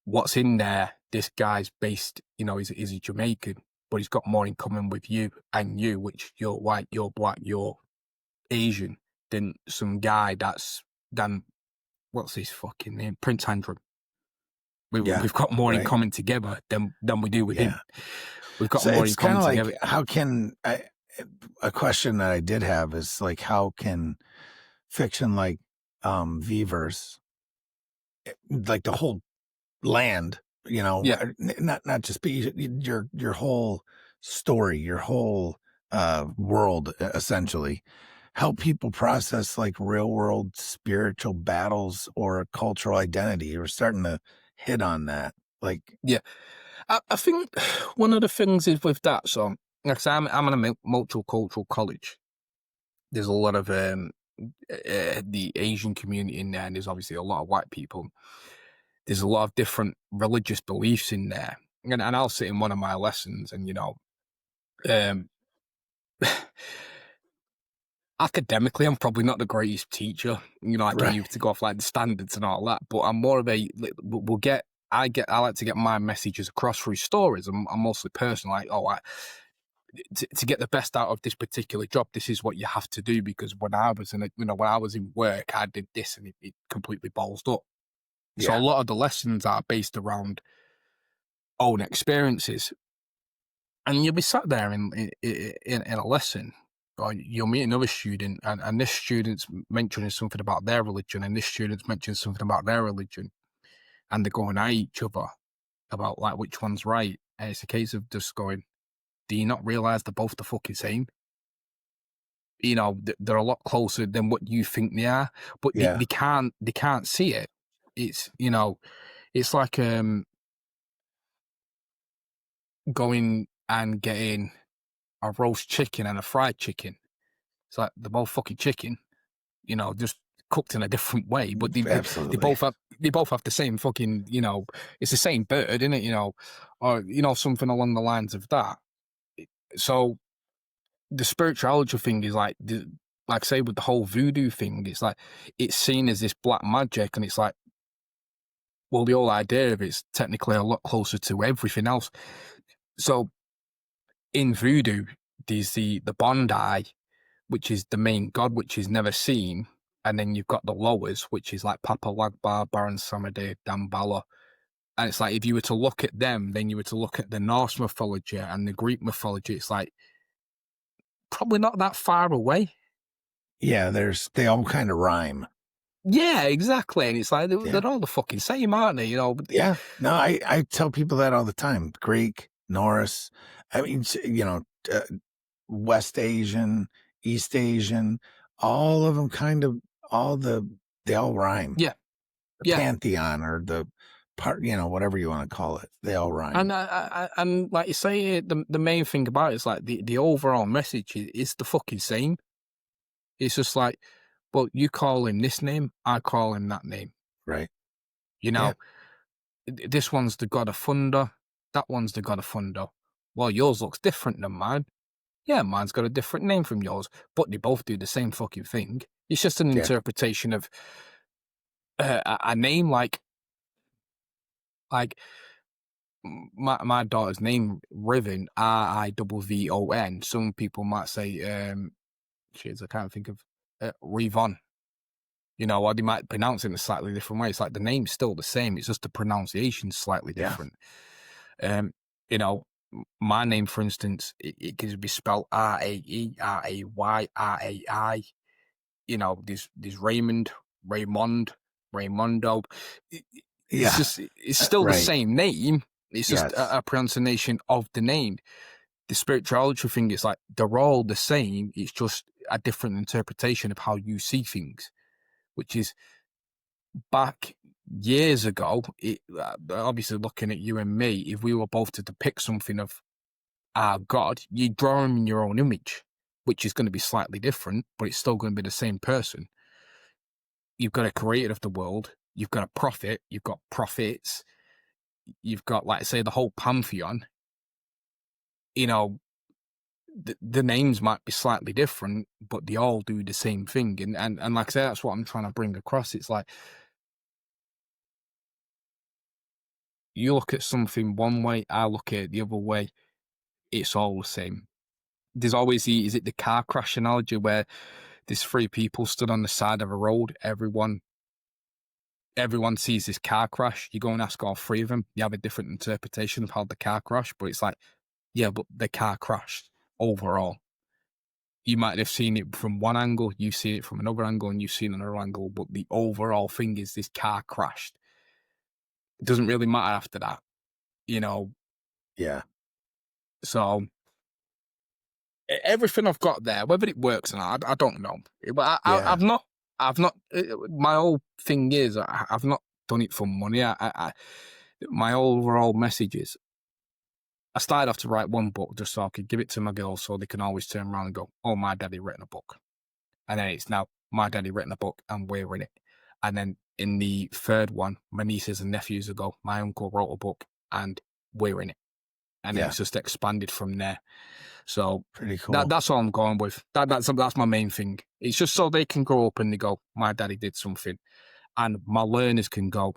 what's in there. This guy's based, you know, is a Jamaican, but he's got more in common with you and you, which you're white, you're black, you're Asian, than some guy than what's his fucking name? Prince Andrew. We've got more in common together than we do with him. We've got more in common together. Like, how can a question that I did have is like, how can fiction like Veverse, like the whole land, you know, not just be your whole story, your whole world, essentially, help people process like real world spiritual battles or cultural identity? We're starting to hit on that. Like, yeah, I think one of the things is with that. So, like, I'm in a multicultural college. There's a lot of the Asian community in there, and there's obviously a lot of white people. There's a lot of different religious beliefs in there, and I'll sit in one of my lessons, and you know, academically, I'm probably not the greatest teacher, you know, like Right. you to go off like the standards and all that, but I'm more of a, I like to get my messages across through stories. I'm mostly personal, like, to get the best out of this particular job, this is what you have to do, because when I was in work, I did this and it completely ballsed up. So a lot of the lessons are based around own experiences. And you'll be sat there in a lesson, or you'll meet another student, and this student's mentioning something about their religion, and this student's mentioning something about their religion, and they're going at each other about like which one's right. And it's a case of just going, do you not realize they're both the fucking same? You know, they're a lot closer than what you think they are, but they can't see it. It's, you know, it's like going and getting a roast chicken and a fried chicken. It's like they're both fucking chicken, you know, just cooked in a different way. But they Absolutely. both have the same fucking, you know, it's the same bird, isn't it? You know, or you know, something along the lines of that. So the spirituality thing is like say with the whole voodoo thing, it's like it's seen as this black magic, and it's like, well, the whole idea of it's technically a lot closer to everything else. So in voodoo, there's the Bondi, which is the main god, which is never seen. And then you've got the lowers, which is like Papa Lagbar, Baron Samedi, Damballa. And it's like, if you were to look at them, then you were to look at the Norse mythology and the Greek mythology. It's like, probably not that far away. Yeah, they all kind of rhyme. Yeah, exactly. And it's like, they're all the fucking same, aren't they? You know? Yeah. No, I tell people that all the time. Greek, Norse, I mean, you know, West Asian, East Asian, all of them they all rhyme. Yeah. The pantheon or the part, you know, whatever you want to call it, they all rhyme. And like you say, the main thing about it is like the overall message is the fucking same. It's just like, well, you call him this name, I call him that name. Right. You know, this one's the god of thunder, that one's the god of thunder. Well, yours looks different than mine. Yeah, mine's got a different name from yours, but they both do the same fucking thing. It's just an interpretation of a name, like my daughter's name, Riven, Rivon. Some people might say, I can't think of Revon. You know, or they might pronounce it in a slightly different way. It's like the name's still the same. It's just the pronunciation's slightly different. You know, my name, for instance, it can be spelled Rae, Ray, Rai. You know, there's Raymond, Raymond, Raymondo. It's still the same name. It's just a pronunciation of the name. The spirituality thing is like they're all the same. It's just a different interpretation of how you see things, which is back years ago. Obviously, looking at you and me, if we were both to depict something of our God, you draw him in your own image, which is going to be slightly different, but it's still going to be the same person. You've got a creator of the world, you've got a prophet, you've got prophets, you've got, like, say, the whole pantheon. You know, the names might be slightly different, but they all do the same thing. And like I say, that's what I'm trying to bring across. It's like, you look at something one way, I look at it the other way, it's all the same. There's always is it the car crash analogy where there's three people stood on the side of a road, everyone sees this car crash, you go and ask all three of them, you have a different interpretation of how the car crashed, but it's like, yeah, but the car crashed overall. You might have seen it from one angle, you've seen it from another angle, and you've seen another angle, but the overall thing is this car crashed. It doesn't really matter after that, you know? Yeah. So everything I've got there, whether it works or not, I don't know. But I've not. My whole thing is I've not done it for money. My overall message is I started off to write one book just so I could give it to my girls so they can always turn around and go, "Oh, my daddy written a book," and then it's now my daddy written a book and we're in it. And then in the third one, my nieces and nephews will go, "My uncle wrote a book and we're in it." and then it's just expanded from there. So pretty cool. That's all I'm going with. That's my main thing. It's just so they can grow up and they go, my daddy did something, and my learners can go,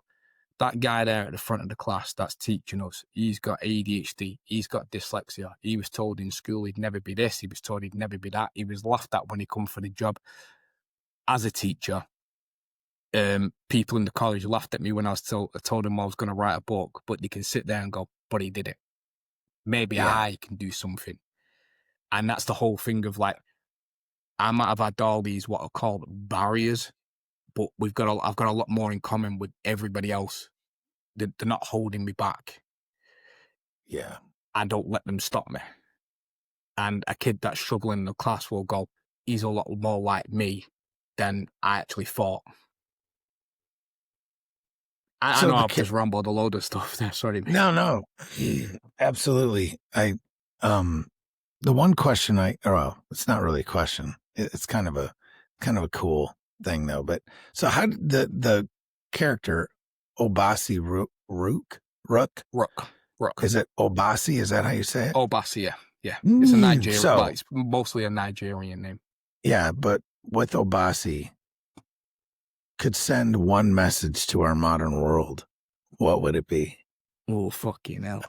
that guy there at the front of the class that's teaching us, he's got ADHD, he's got dyslexia. He was told in school he'd never be this, he was told he'd never be that. He was laughed at when he come for the job. As a teacher, people in the college laughed at me when I told them I was going to write a book, but they can sit there and go, but he did it. Maybe I can do something. And that's the whole thing of like, I might have had all these what are called barriers, but I've got a lot more in common with everybody else. They're not holding me back. Yeah. I don't let them stop me. And a kid that's struggling in the class will go, he's a lot more like me than I actually thought. I know I've just rambled a load of stuff there. Sorry, mate. No, absolutely. The one question it's not really a question. It's kind of a cool thing though. But so how did the character Obasi Rook? Is it Obasi? Is that how you say it? Obasi, yeah. It's a Nigerian. It's mostly a Nigerian name. Yeah, but with Obasi, could send one message to our modern world, what would it be? Oh, fucking hell.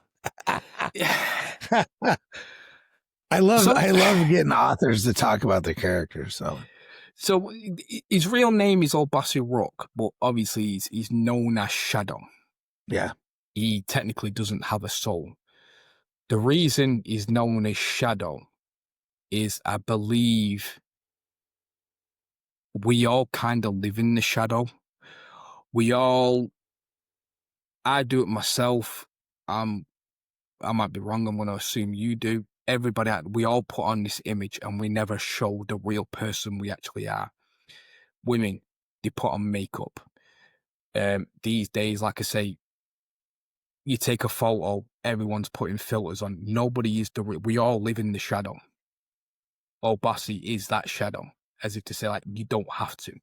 I love getting authors to talk about their characters. So his real name is Obasi Rock, but obviously he's known as Shadow. Yeah. He technically doesn't have a soul. The reason he's known as Shadow is, I believe, we all kind of live in the shadow. I do it myself. I might be wrong. I'm going to assume you do. We all put on this image and we never show the real person we actually are. Women, they put on makeup. These days, like I say, you take a photo, everyone's putting filters on. Nobody is we all live in the shadow. Obasi is that shadow, as if to say, like, you don't have to.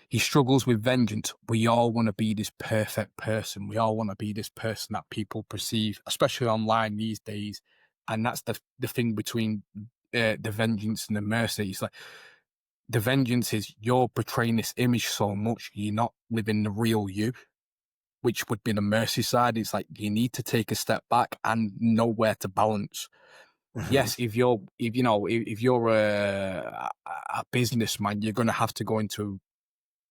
He struggles with vengeance. We all want to be this perfect person. We all want to be this person that people perceive, especially online these days. And that's the thing between the vengeance and the mercy. It's like, the vengeance is you're portraying this image so much, you're not living the real you, which would be the mercy side. It's like, you need to take a step back and know where to balance. Mm-hmm. Yes, if you're a businessman, you're going to have to go into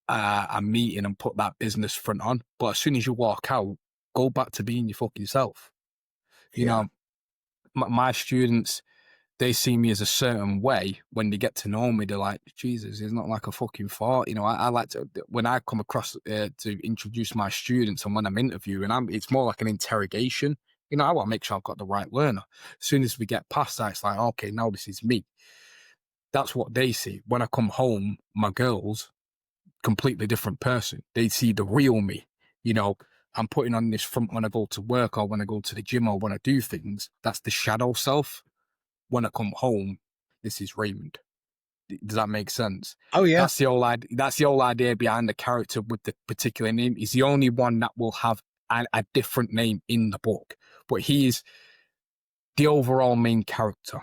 a meeting and put that business front on. But as soon as you walk out, go back to being your fucking self. You know, my students, they see me as a certain way. When they get to know me, they're like, Jesus, it's not like a fucking thought. You know, I like to, when I come across to introduce my students and when I'm interviewing, it's more like an interrogation. You know, I want to make sure I've got the right learner. As soon as we get past that, it's like, okay, now this is me. That's what they see. When I come home, my girls, completely different person. They see the real me. You know, I'm putting on this front when I go to work or when I go to the gym or when I do things. That's the shadow self. When I come home, this is Raymond. Does that make sense? Oh yeah. That's the whole idea behind the character with the particular name. He's the only one that will have a different name in the book, but he is the overall main character.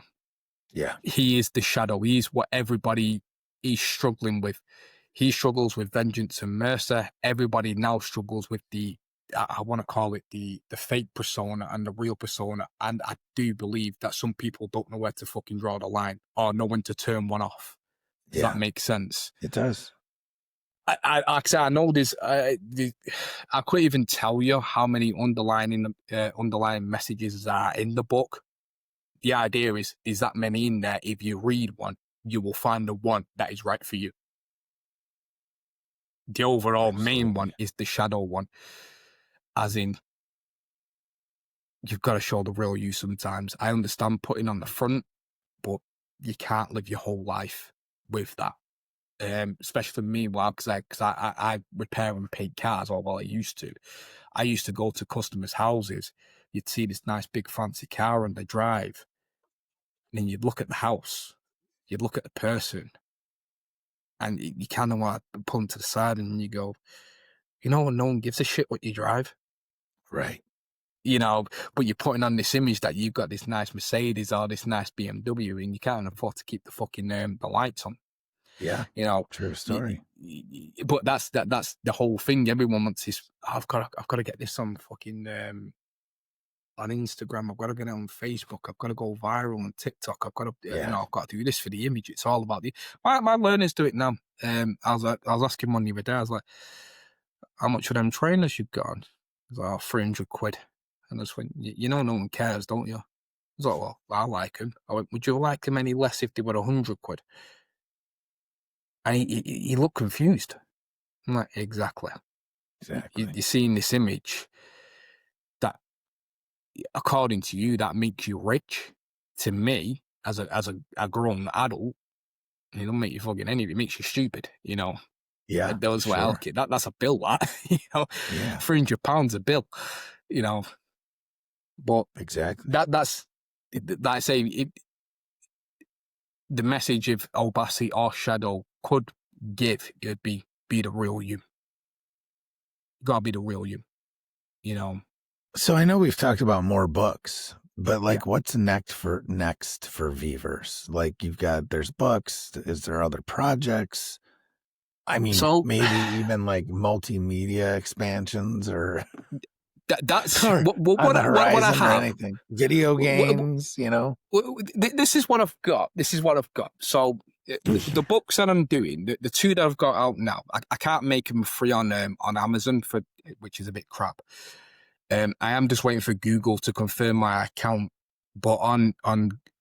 Yeah. He is the shadow. He's what everybody is struggling with. He struggles with vengeance and mercy. Everybody now struggles with I want to call it the fake persona and the real persona. And I do believe that some people don't know where to fucking draw the line or know when to turn one off. Does that make sense? It does. I know this. I couldn't even tell you how many underlying messages are in the book. The idea is that many in there. If you read one, you will find the one that is right for you. The overall main one is the shadow one. As in, you've got to show the real you sometimes. I understand putting on the front, but you can't live your whole life with that. Especially for me, because I repair and paint cars, or well, I used to. I used to go to customers' houses. You'd see this nice big fancy car on the drive, and then you'd look at the house, you'd look at the person, and you kind of want to pull them to the side, and you go, you know what? No one gives a shit what you drive. Right. you know, but you're putting on this image that you've got this nice Mercedes or this nice BMW, and you can't afford to keep the fucking the lights on. Yeah, you know, true story. But that's the whole thing. Everyone wants this. I've got to get this on fucking on Instagram. I've got to get it on Facebook. I've got to go viral on TikTok. I've got to, you know, I've got to do this for the image. It's all about the. My learners do it now. I was asking one the other day. I was like, how much of them trainers you've got on? I was like, oh, 300 quid. And I just went, you know, no one cares, don't you? I was like, well, I like them. I went, would you like them any less if they were 100 quid? And he looked confused. I'm like, exactly. You're seeing this image that, according to you, that makes you rich. To me, as a grown adult, it doesn't make you fucking anything. It makes you stupid, you know. Yeah, those were sure. That's a bill, that you know, £300 a bill, you know. But exactly that's I say the message of opacity or shadow could give it'd be the real you. You gotta be the real you, you know. So I know we've talked about more books, but like, what's next for Veverse? Like, there's books. Is there other projects? I mean, so, maybe even like multimedia expansions or that's what I have. Anything. Video games, you know. This is what I've got. So the books that I'm doing, the two that I've got out now, I can't make them free on Amazon which is a bit crap. I am just waiting for Google to confirm my account, but on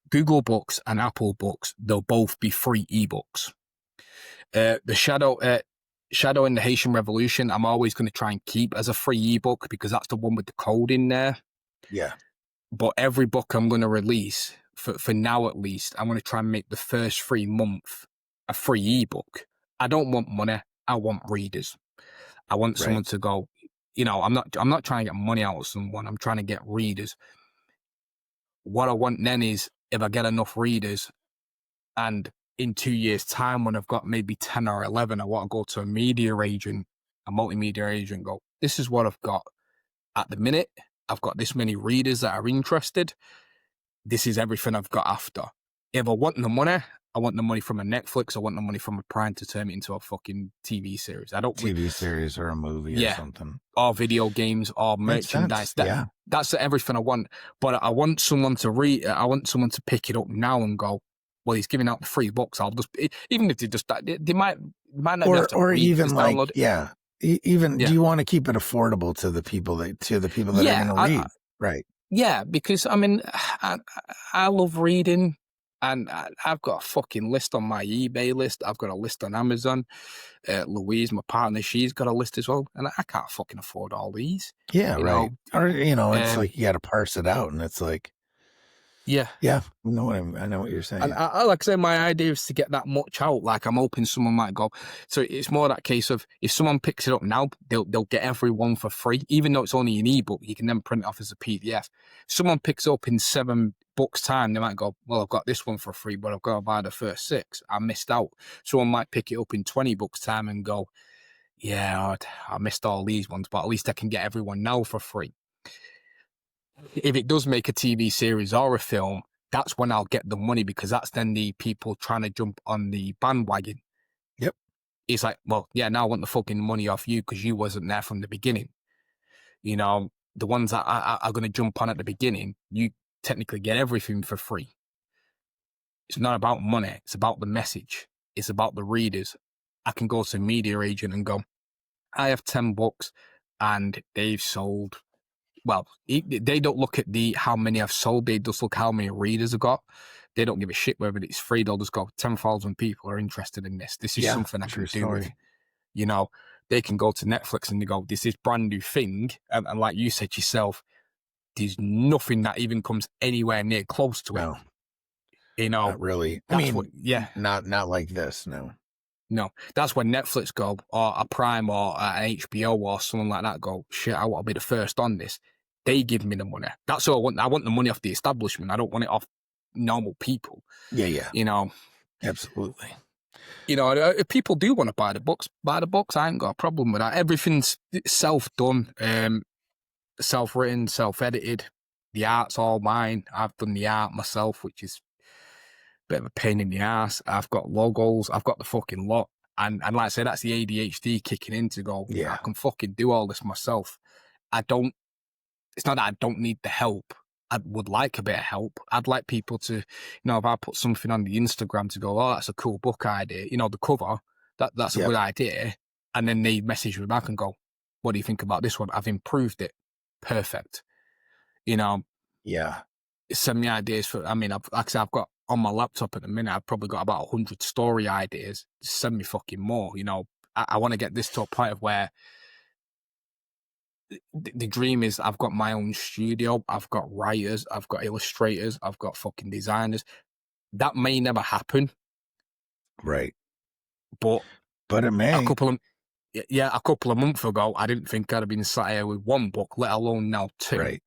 Google Books and Apple Books, they'll both be free ebooks. The Shadow in the Haitian Revolution, I'm always going to try and keep as a free ebook because that's the one with the code in there. Yeah. But every book I'm going to release, for now at least, I'm going to try and make the first 3 months a free ebook. I don't want money. I want readers. I want someone to go, you know, I'm not trying to get money out of someone. I'm trying to get readers. What I want then is, if I get enough readers and in 2 years' time, when I've got maybe 10 or 11, I want to go to a multimedia agent, go, this is what I've got at the minute. I've got this many readers that are interested. This is everything I've got after. If I want the money, I want the money from a Netflix. I want the money from a Prime to turn it into a fucking TV series. TV series or a movie or something. Or video games or merchandise. That's everything I want. But I want someone to read. I want someone to pick it up now and go, well, he's giving out the free books. I'll just, even if they might not have to read, even like, download it. Do you want to keep it affordable to the people that are going to read? Right. Yeah, because I mean, I love reading, and I've got a fucking list on my eBay list. I've got a list on Amazon. Louise, my partner, she's got a list as well, and I can't fucking afford all these. Yeah, right. Or it's like you got to parse it out, and it's like. Yeah. I know what you're saying. And I like I say, my idea is to get that much out. Like, I'm hoping someone might go. So it's more that case of, if someone picks it up now, they'll get every one for free. Even though it's only an ebook, you can then print it off as a PDF. If someone picks it up in 7 books time, they might go, well, I've got this one for free, but I've got to buy the first 6. I missed out. Someone might pick it up in 20 books time and go, yeah, I missed all these ones, but at least I can get everyone now for free. If it does make a TV series or a film, that's when I'll get the money, because that's then the people trying to jump on the bandwagon. Yep. It's like, well, yeah, now I want the fucking money off you because you wasn't there from the beginning. You know, the ones that are going to jump on at the beginning, you technically get everything for free. It's not about money. It's about the message. It's about the readers. I can go to a media agent and go, I have 10 books and they've sold. Well, they don't look at how many I've sold. They just look how many readers I've got. They don't give a shit whether it's free. They'll just go, 10,000 people are interested in this. This is something I can do with. You know, they can go to Netflix and they go, this is brand new thing. And like you said yourself, there's nothing that even comes anywhere near close to it. You know, not really. I mean, not like this. No, that's when Netflix go, or a Prime or an HBO or someone like that go, shit, I want to be the first on this. They give me the money. That's all I want. I want the money off the establishment. I don't want it off normal people. Yeah. You know? Absolutely. You know, if people do want to buy the books. I ain't got a problem with that. Everything's self-done. self-written, self-edited. The art's all mine. I've done the art myself, which is a bit of a pain in the ass. I've got logos. I've got the fucking lot. And like I said, that's the ADHD kicking in to go, I can fucking do all this myself. It's not that I don't need the help. I would like a bit of help. I'd like people to, if I put something on the Instagram to go, oh, that's a cool book idea, the cover, that's a good idea. And then they message me back and go, what do you think about this one? I've improved it. Perfect. Send me ideas for, I've got on my laptop at the minute, I've probably got about 100 story ideas. Send me fucking more. I want to get this to a point of where the dream is I've got my own studio, I've got writers, I've got illustrators, I've got fucking designers. That may never happen. Right. But it may. A couple of months ago, I didn't think I'd have been sat here with one book, let alone now two. Right.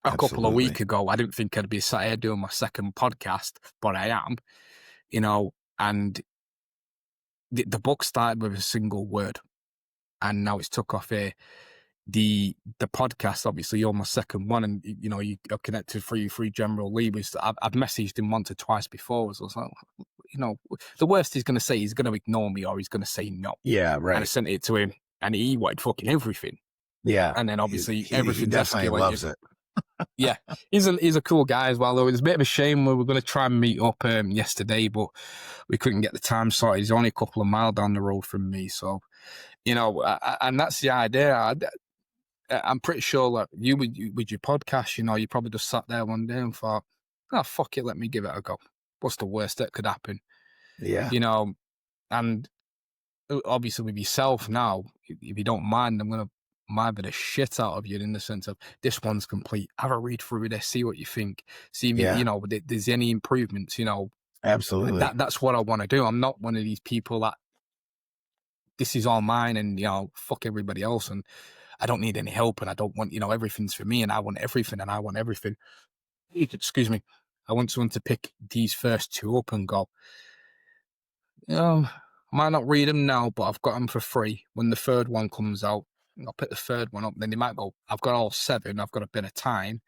A couple of weeks ago, I didn't think I'd be sat here doing my second podcast, but I am, and the book started with a single word, and now it's took off here. The podcast, obviously, you're my second one, and you're connected through General Lee. I've messaged him once or twice before. So I was like, the worst he's going to say, he's going to ignore me or he's going to say no. Yeah, right. And I sent it to him, and he wanted fucking everything. Yeah, and then obviously everything definitely loves it. Yeah, he's a cool guy as well. Though it was a bit of a shame. We were going to try and meet up yesterday, but we couldn't get the time sorted. He's only a couple of miles down the road from me, so and that's the idea. I'm pretty sure that you with your podcast, you probably just sat there one day and thought, oh, fuck it, let me give it a go. What's the worst that could happen? Yeah. And obviously with yourself now, if you don't mind, I'm going to mind the shit out of you in the sense of this one's complete. Have a read through this, see what you think. See, if there's any improvements, Absolutely. That's what I want to do. I'm not one of these people that this is all mine and, fuck everybody else. And I don't need any help, and I don't want, everything's for me, and I want everything, and I want everything. Excuse me. I want someone to pick these first two up and go, I might not read them now, but I've got them for free. When the third one comes out, I'll pick the third one up. Then they might go, I've got all 7, I've got a bit of time,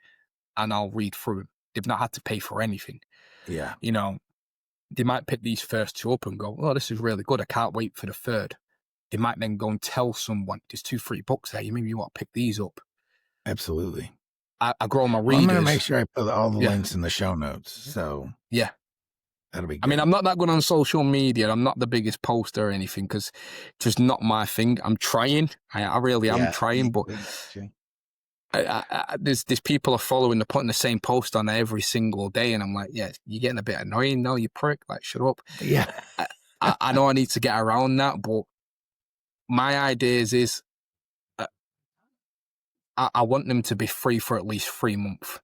and I'll read through them. They've not had to pay for anything. Yeah. They might pick these first two up and go, oh, this is really good. I can't wait for the third. They might then go and tell someone, there's 2 free books there. Maybe you want to pick these up. Absolutely. I grow my readers. I'm going to make sure I put all the links in the show notes. So yeah, that'll be good. I'm not that good on social media. I'm not the biggest poster or anything because it's just not my thing. I'm trying. I really am trying, but there's people are following, they're putting the same post on every single day. And I'm like, yeah, you're getting a bit annoying now, you prick. Like, shut up. Yeah. I know I need to get around that, but my ideas is I want them to be free for at least 3 months.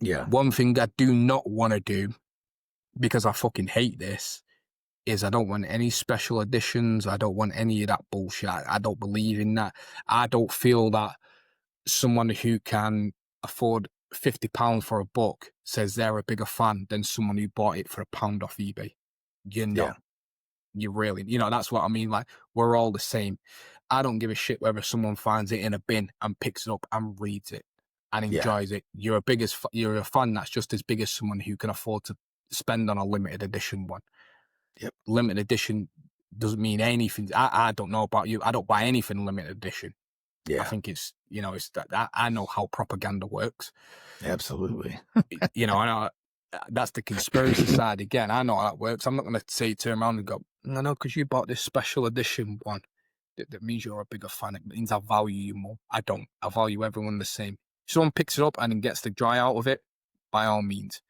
Yeah. One thing I do not want to do, because I fucking hate this, is I don't want any special editions. I don't want any of that bullshit. I don't believe in that. I don't feel that someone who can afford £50 for a book says they're a bigger fan than someone who bought it for £1 off eBay. You really, that's what I mean. Like, we're all the same. I don't give a shit whether someone finds it in a bin and picks it up and reads it and enjoys it. You're a fan that's just as big as someone who can afford to spend on a limited edition one. Yep. Limited edition doesn't mean anything. I don't know about you. I don't buy anything limited edition. Yeah. I think it's that I know how propaganda works. Absolutely. I know that's the conspiracy side again. I know how that works. I'm not going to say turn around and go, no, because you bought this special edition one. That means you're a bigger fan. It means I value you more. I don't. I value everyone the same. If someone picks it up and then gets the joy out of it, by all means.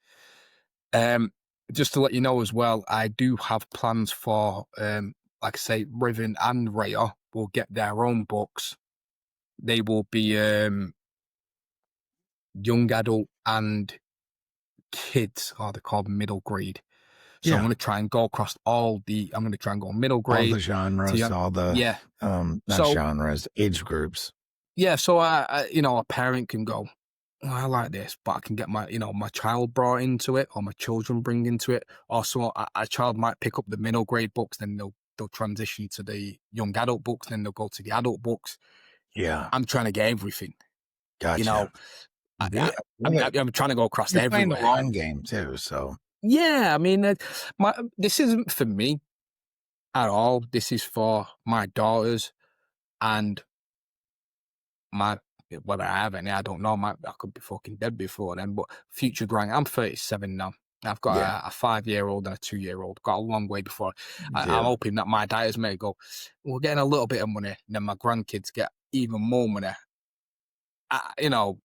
Just to let you know as well, I do have plans for, like I say, Riven and Raya will get their own books. They will be young adult and kids, or they're called middle grade. So I'm going to try and go across I'm going to try and go middle grade. All the genres, all the, genres, age groups. Yeah. So a parent can go, oh, I like this, but I can get my child brought into it, or my children bring into it. Also, a child might pick up the middle grade books, then they'll transition to the young adult books, then they'll go to the adult books. Yeah. I'm trying to get everything. Gotcha. You know, I'm trying to go across You're everywhere. playing the long game too, so. Yeah, I mean, this isn't for me at all. This is for my daughters and my, whether I have any, I don't know. I could be fucking dead before then, but future grand. I'm 37 now. I've got a 5-year-old and a 2-year-old. Got a long way before. I'm hoping that my daughters may go, we're getting a little bit of money, and then my grandkids get even more money. You know,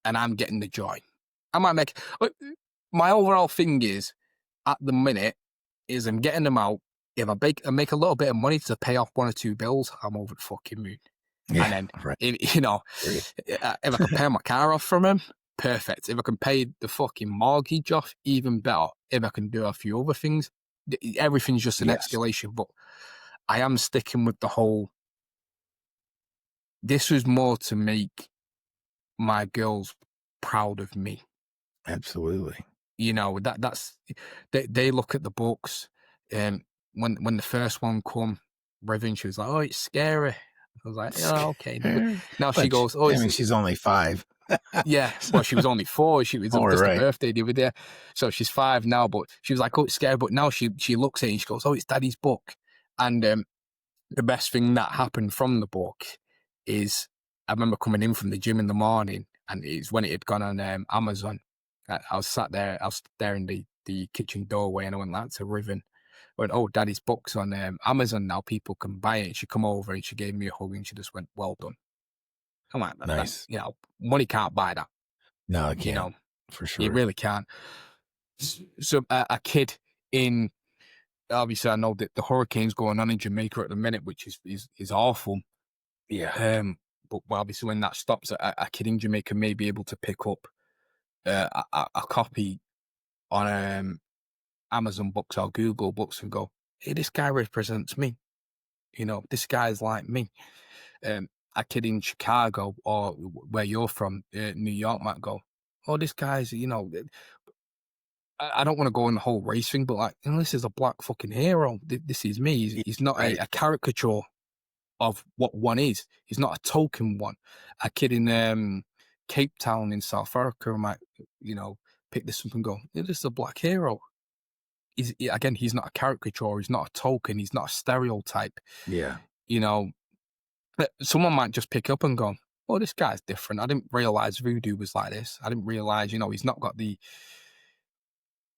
and I'm getting the joy. I might make. My overall thing is, at the minute, is I'm getting them out. If I make a little bit of money to pay off 1 or 2 bills, I'm over the fucking moon. Yeah, and then, right. if I can pay my car off from him, perfect. If I can pay the fucking mortgage off, even better. If I can do a few other things, everything's just an escalation. But I am sticking with the whole. This was more to make my girls proud of me. Absolutely. You know, that's they look at the books, and when the first one come, Revan, she was like, "Oh, it's scary." I was like, "Oh, okay." But now she goes, "Oh, she's only 5." Yeah, well, she was only 4. She was just a birthday the other day, so she's 5 now. But she was like, "Oh, it's scary." But now she looks at it and she goes, "Oh, it's Daddy's book." And the best thing that happened from the book is I remember coming in from the gym in the morning, and it's when it had gone on Amazon. I was sat there. I was there in the kitchen doorway, and I went like to Riven. Went, "Oh, Daddy's book's on Amazon now. People can buy it." And she come over and she gave me a hug and she just went, "Well done." I'm like, nice. You know, money can't buy that. No, it can't. You know, for sure, it really can't. So a kid in, obviously, I know that the hurricane's going on in Jamaica at the minute, which is awful. Yeah. But obviously, when that stops, a kid in Jamaica may be able to pick up a copy on Amazon Books or Google Books and go, "Hey, this guy represents me. You know, this guy's like me." A kid in Chicago or where you're from, New York, might go, "Oh, this guy's, you know." I don't want to go on the whole race thing, but like, you know, this is a black fucking hero. This is me. He's not a caricature of what one is. He's not a token one. A kid in Cape Town in South Africa might, you know, pick this up and go, "This is a black hero." He's not a caricature. He's not a token. He's not a stereotype. Yeah. You know, someone might just pick up and go, "Oh, this guy's different. I didn't realize Voodoo was like this. I didn't realize, you know, he's not got the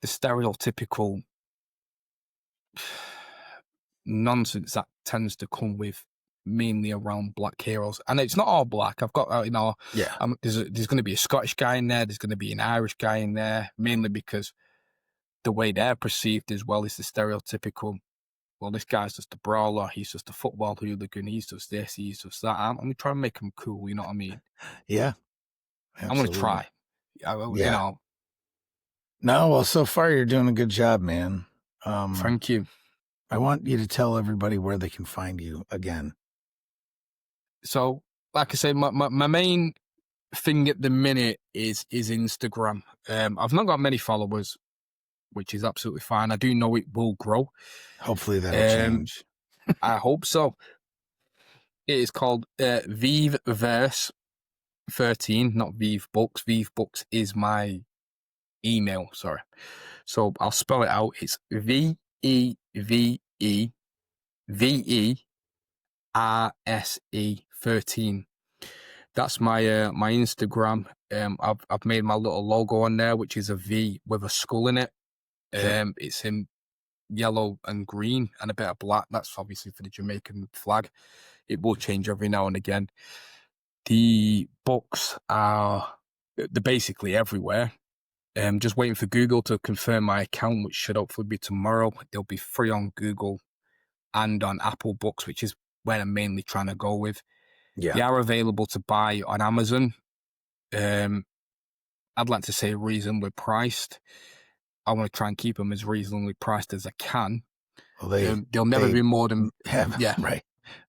stereotypical nonsense that tends to come with mainly around black heroes." And it's not all black. I've got, you know, there's going to be a Scottish guy in there. There's going to be an Irish guy in there, mainly because the way they're perceived as well is the stereotypical, well, this guy's just a brawler. He's just a football hooligan. He's just this. He's just that. I'm going to try and make him cool. You know what I mean? Yeah. Absolutely. I'm going to try. You know. No, well, so far you're doing a good job, man. Thank you. I want you to tell everybody where they can find you again. So, like I said, my main thing at the minute is Instagram. I've not got many followers, which is absolutely fine. I do know it will grow. Hopefully that'll change. I hope so. It is called Veve Universe 13, not Veve Books. Veve Books is my email, sorry. So I'll spell it out. It's VEVEVERSE 13. That's my Instagram. I've made my little logo on there, which is a V with a skull in it. It's in yellow and green and a bit of black. That's obviously for the Jamaican flag. It will change every now and again. The books they're basically everywhere. Just waiting for Google to confirm my account, which should hopefully be tomorrow. They'll be free on Google and on Apple Books, which is where I'm mainly trying to go with. Yeah. They are available to buy on Amazon. I'd like to say reasonably priced. I want to try and keep them as reasonably priced as I can. Well, they'll never be more than right.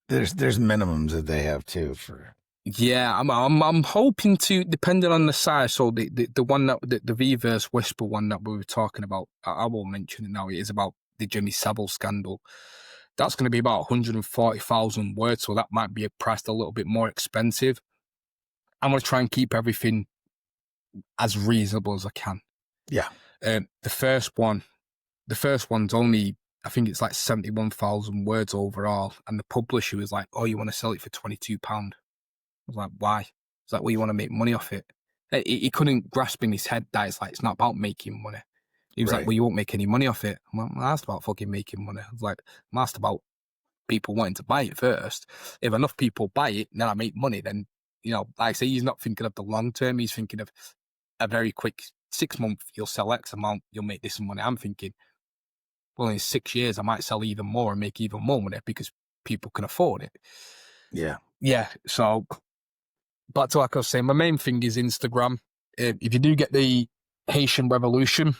There's minimums that they have too for. Yeah, I'm hoping to, depending on the size. So the one that the Vveverse Whisper one that we were talking about, I won't mention it now. It is about the Jimmy Savile scandal. That's going to be about 140,000 words, so that might be priced a little bit more expensive. I'm going to try and keep everything as reasonable as I can. Yeah. The first one's only, I think it's like 71,000 words overall. And the publisher was like, oh, you want to sell it for £22? I was like, why? It's like, well, you want to make money off it. He couldn't grasp in his head that it's not about making money. He was like, well, you won't make any money off it. I'm like, I asked about fucking making money. I was like, I'm asked about people wanting to buy it first. If enough people buy it, then I make money. Then, like I say, he's not thinking of the long term. He's thinking of a very quick 6 months, you'll sell X amount, you'll make this money. I'm thinking, well, in 6 years, I might sell even more and make even more money because people can afford it. Yeah. Yeah. So back to like I was saying, my main thing is Instagram. If you do get the Haitian Revolution,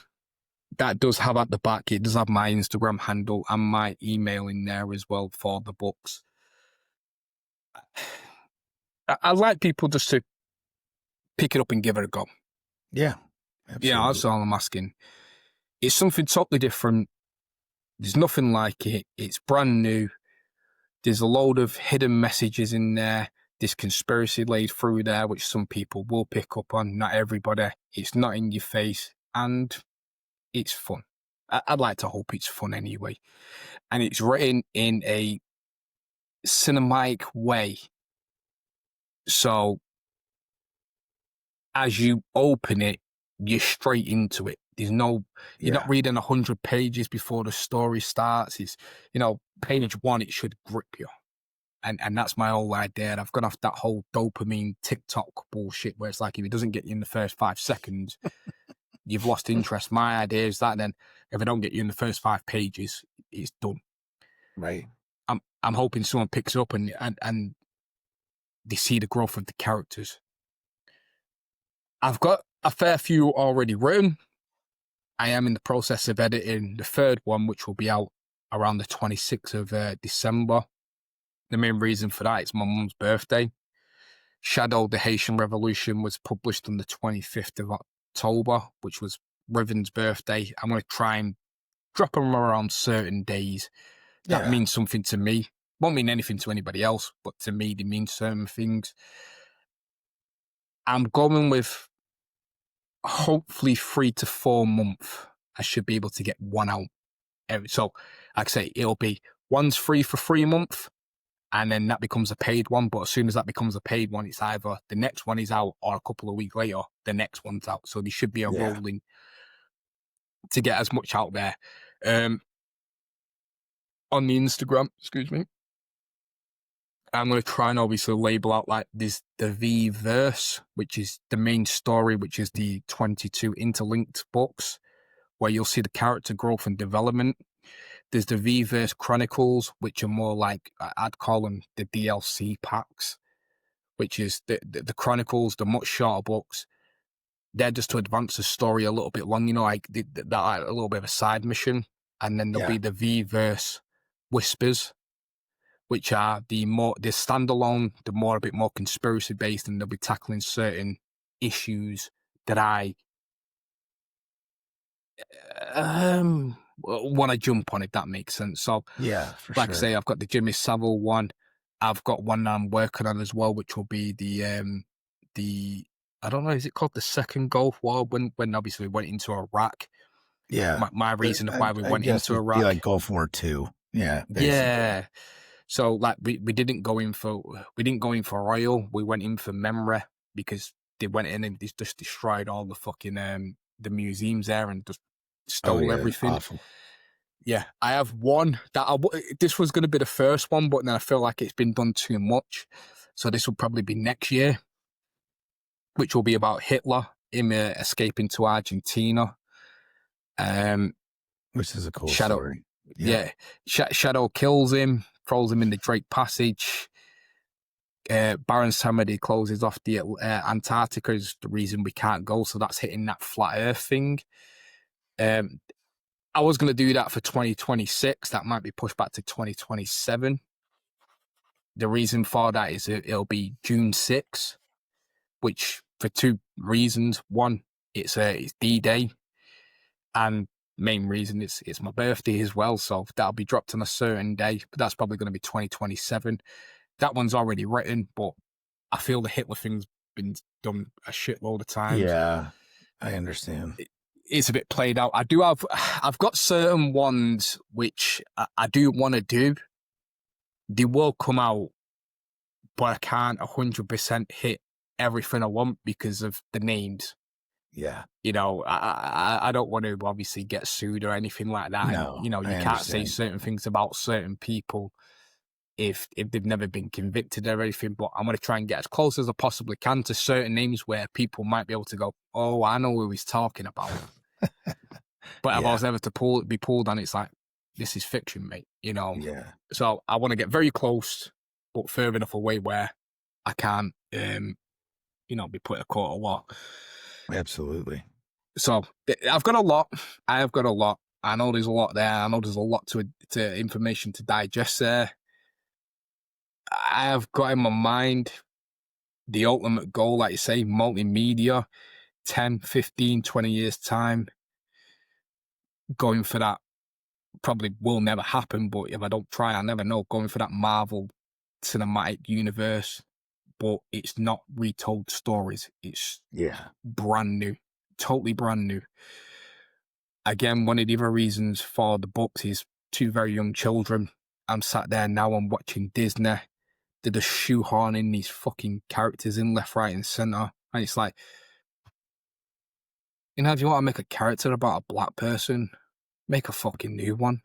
that does have at the back, it does have my Instagram handle and my email in there as well for the books. I'd like people just to pick it up and give it a go. Yeah. Absolutely. Yeah, that's all I'm asking. It's something totally different. There's nothing like it. It's brand new. There's a load of hidden messages in there. There's conspiracy laid through there, which some people will pick up on. Not everybody. It's not in your face. And it's fun. I'd like to hope it's fun anyway. And it's written in a cinematic way. So as you open it, you're straight into it. There's no, you're not reading 100 pages before the story starts. It's, page one, it should grip you. And that's my whole idea. I've gone off that whole dopamine TikTok bullshit where it's like, if it doesn't get you in the first 5 seconds, you've lost interest. My idea is that then if I don't get you in the first 5 pages, it's done. Right. I'm hoping someone picks it up and they see the growth of the characters. I've got a fair few already written. I am in the process of editing the third one, which will be out around the 26th of December. The main reason for that is my mum's birthday. Shadow, the Haitian Revolution was published on the 25th of October, which was Riven's birthday. I'm going to try and drop them around certain days. That means something to me. Won't mean anything to anybody else, but to me, they mean certain things. I'm going with hopefully 3 to 4 months. I should be able to get one out. So, like I say, it'll be one's free for 3 months, and then that becomes a paid one. But as soon as that becomes a paid one, it's either the next one is out or a couple of weeks later, the next one's out. So there should be a rolling to get as much out there. On the Instagram, I'm going to try and obviously label out like this, the Veve-verse, which is the main story, which is the 22 interlinked books where you'll see the character growth and development. There's the Veve-verse Chronicles, which are more like, I'd call them the DLC packs, which is the Chronicles, the much shorter books. They're just to advance the story a little bit long, like that like a little bit of a side mission. And then there'll be the Veve-verse Whispers, which are the standalone, a bit more conspiracy based, and they'll be tackling certain issues that I want to jump on, if that makes sense. So, I say, I've got the Jimmy Savile one. I've got one that I'm working on as well, which will be the I don't know, is it called the Second Gulf War? When obviously we went into Iraq. Yeah, my reason of why we went into Iraq. Like Gulf War II. Yeah, basically. Yeah. So like we didn't go in for oil. We went in for memory because they went in and just destroyed all the fucking the museums there and just stole everything. Awful. Yeah, I have one that this was going to be the first one, but then I feel like it's been done too much. So this will probably be next year, which will be about Hitler, him escaping to Argentina. Which is a cool story. Yeah. Shadow kills him, throws him in the Drake Passage. Baron Samedi closes off the Antarctica is the reason we can't go, so that's hitting that flat Earth thing. I was going to do that for 2026. That might be pushed back to 2027. The reason for that is it'll be June 6th, which for 2 reasons. One, it's D-Day, and main reason it's my birthday as well, so that'll be dropped on a certain day, but that's probably going to be 2027. That one's already written, but I feel the Hitler thing's been done a shitload of times. Yeah, I understand. It's a bit played out. I've got certain ones which I do want to do. They will come out, but I can't 100% hit everything I want because of the names. Yeah. You know, I don't want to obviously get sued or anything like that. No, and, you know, you can't say certain things about certain people if they've never been convicted or anything, but I'm going to try and get as close as I possibly can to certain names where people might be able to go, oh, I know who he's talking about. But if I was ever to be pulled on, it's like, this is fiction, mate, you know? Yeah. So I want to get very close, but further enough away where I can't, you know, be put in a court of law. Absolutely. So I've got a lot. I have got a lot. I know there's a lot there. I know there's a lot to information to digest there. I have got in my mind the ultimate goal, like you say, multimedia, 10, 15, 20 years time. Going for that probably will never happen, but if I don't try, I never know. Going for that Marvel cinematic universe, but it's not retold stories. It's brand new, totally brand new. Again, one of the other reasons for the books is 2 very young children. I'm sat there now, I'm watching Disney. They're just shoehorning these fucking characters in left, right, and center. And it's like, you know, if you want to make a character about a black person, make a fucking new one.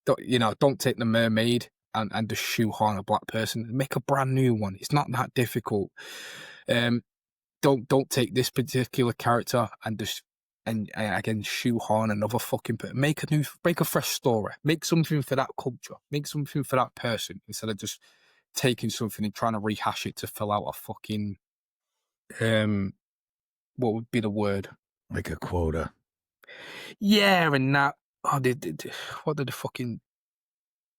Don't take the mermaid and just shoehorn a black person. Make a brand new one. It's not that difficult. Don't take this particular character and just and again shoehorn another fucking person. Make a fresh story. Make something for that culture. Make something for that person instead of just taking something and trying to rehash it to fill out a fucking what would be the word? Like a quota. Yeah, and that. Oh, what did the fucking?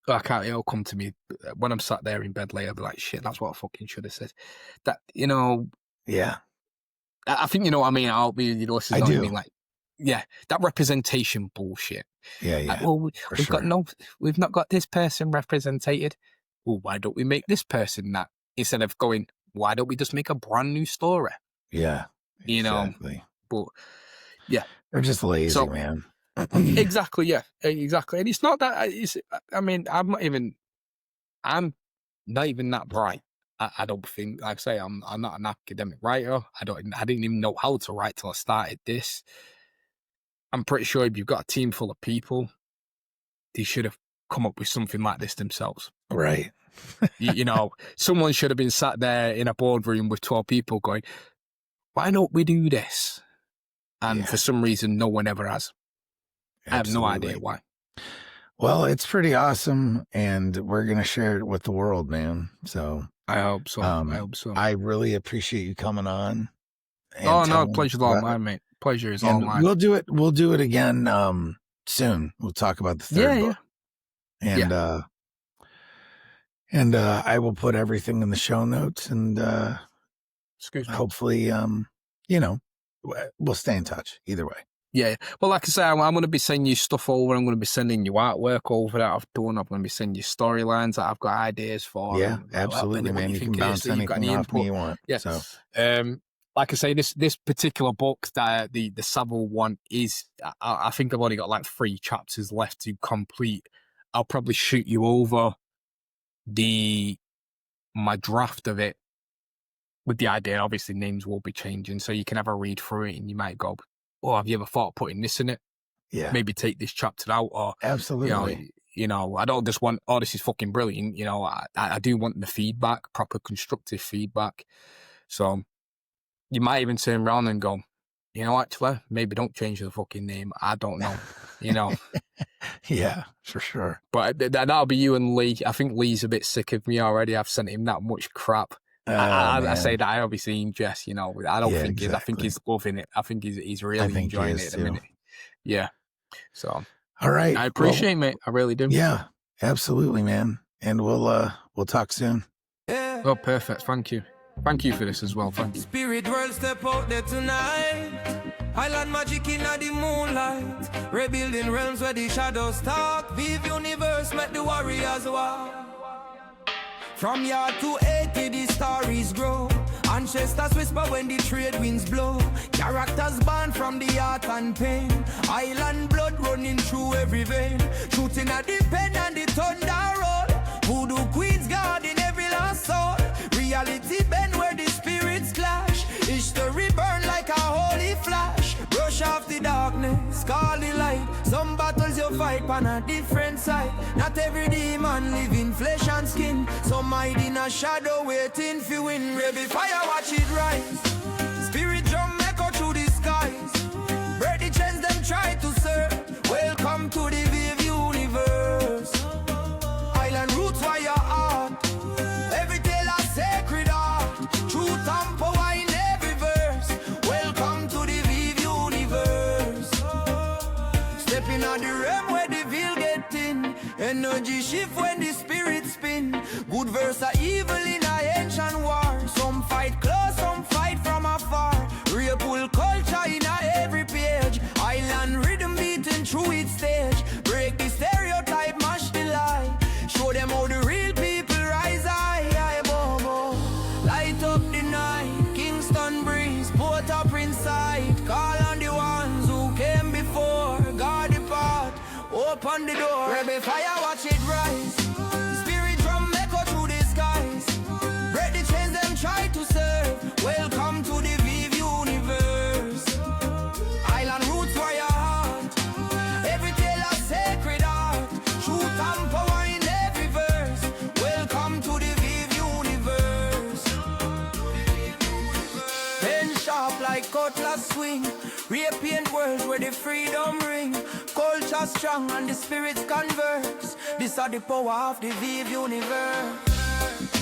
I can't. It'll come to me when I'm sat there in bed later. I'll be like, shit, that's what I fucking should have said. That, you know. Yeah. I think you know what I mean. I'll be the listeners. I do. I mean, like, yeah, that representation bullshit. Yeah, yeah. Like, well, we've not got this person represented. Well, why don't we make this person that instead of going? Why don't we just make a brand new story? Yeah, exactly. You know, but yeah, they're just lazy, man. Exactly, yeah, exactly. And it's not that. I mean, I'm not even that bright. I don't think. Like I say, I'm not an academic writer. I didn't even know how to write till I started this. I'm pretty sure if you've got a team full of people, they should have come up with something like this themselves. Right. you know, someone should have been sat there in a boardroom with 12 people going, why don't we do this? And for some reason, no one ever has. Absolutely. I have no idea why. Well, it's pretty awesome, and we're going to share it with the world, man. So I hope so. I hope so. I really appreciate you coming on. Oh, no, pleasure's all mine, mate. Pleasure is all mine. We'll do it again soon. We'll talk about the third book. And I will put everything in the show notes, and hopefully, you know, we'll stay in touch either way. Yeah. Well, like I say, I'm going to be sending you stuff over. I'm going to be sending you artwork over that I've done. I'm going to be sending you storylines that I've got ideas for. Yeah, absolutely, man. You can bounce anything off me you want. Yeah. So, like I say, this particular book, the Savile one is, I think I've only got like 3 chapters left to complete. I'll probably shoot you over my draft of it with the idea. Obviously, names will be changing, so you can have a read through it, and you might go, "Oh, have you ever thought of putting this in it? Yeah, maybe take this chapter out." Or absolutely, you know, I don't just want, "Oh, this is fucking brilliant." You know, I do want the feedback, proper constructive feedback. So you might even turn around and go, "You know, actually, maybe don't change the fucking name." I don't know. You know. Yeah, for sure. But that'll be you and Lee. I think Lee's a bit sick of me already. I've sent him that much crap. I say that I obviously ingest, you know. I don't think I think he's loving it. I think he's really enjoying it at the minute. Yeah. So all right. I appreciate it, mate. I really do. Yeah, absolutely, man. And we'll talk soon. Oh, perfect. Thank you. Thank you for this as well. Thank you. Spirit world step out there tonight. Highland magic in the moonlight. Rebuilding realms where the shadows talk. Veve Universe make the warriors walk. From yard to 80 the stories grow. And Manchester's whisper when the trade winds blow. Characters born from the heart and pain. Island blood running through every vein. Shooting at the pen and the thunder roll. Voodoo queens guarding every last soul. Reality bend where the spirits clash. History burn like a holy flash. Brush off the darkness, call the light. Some battles you fight on a different side. Not every demon live in flesh and skin. Some hide in a shadow waiting for win. Rebel fire, watch it rise. Spirit drum echo through the skies. Break the chains them try to serve. Welcome to the Veve Universe. Island roots wire heart. Every tale a sacred art. Truth and power in every verse. Welcome to the Veve Universe. Stepping on the realm where the veil get in. Energy shift when the spirit spin. Good verse are evil in a ancient war. Some fight close, some fight from afar. Real pull culture in a every page. Island rhythm beating through its stage. Break the stereotype, mash the lie. Show them how the real people rise high, high, bobo. Light up the night, Kingston breeze, port up inside. Call on the ones who came before. Guard the path, open the door. Rebel fire, watch it rise. Spirit drum echo through the skies. Break the chains them try to serve. Welcome to the Veve Universe. Island roots for your heart. Every tale a sacred art. Truth and power in every verse. Welcome to the Veve Universe. Pen sharp like cutlass swing. Repaint world where the freedom ring. Culture strong and the spirits converse. This are the power of the Veve Universe.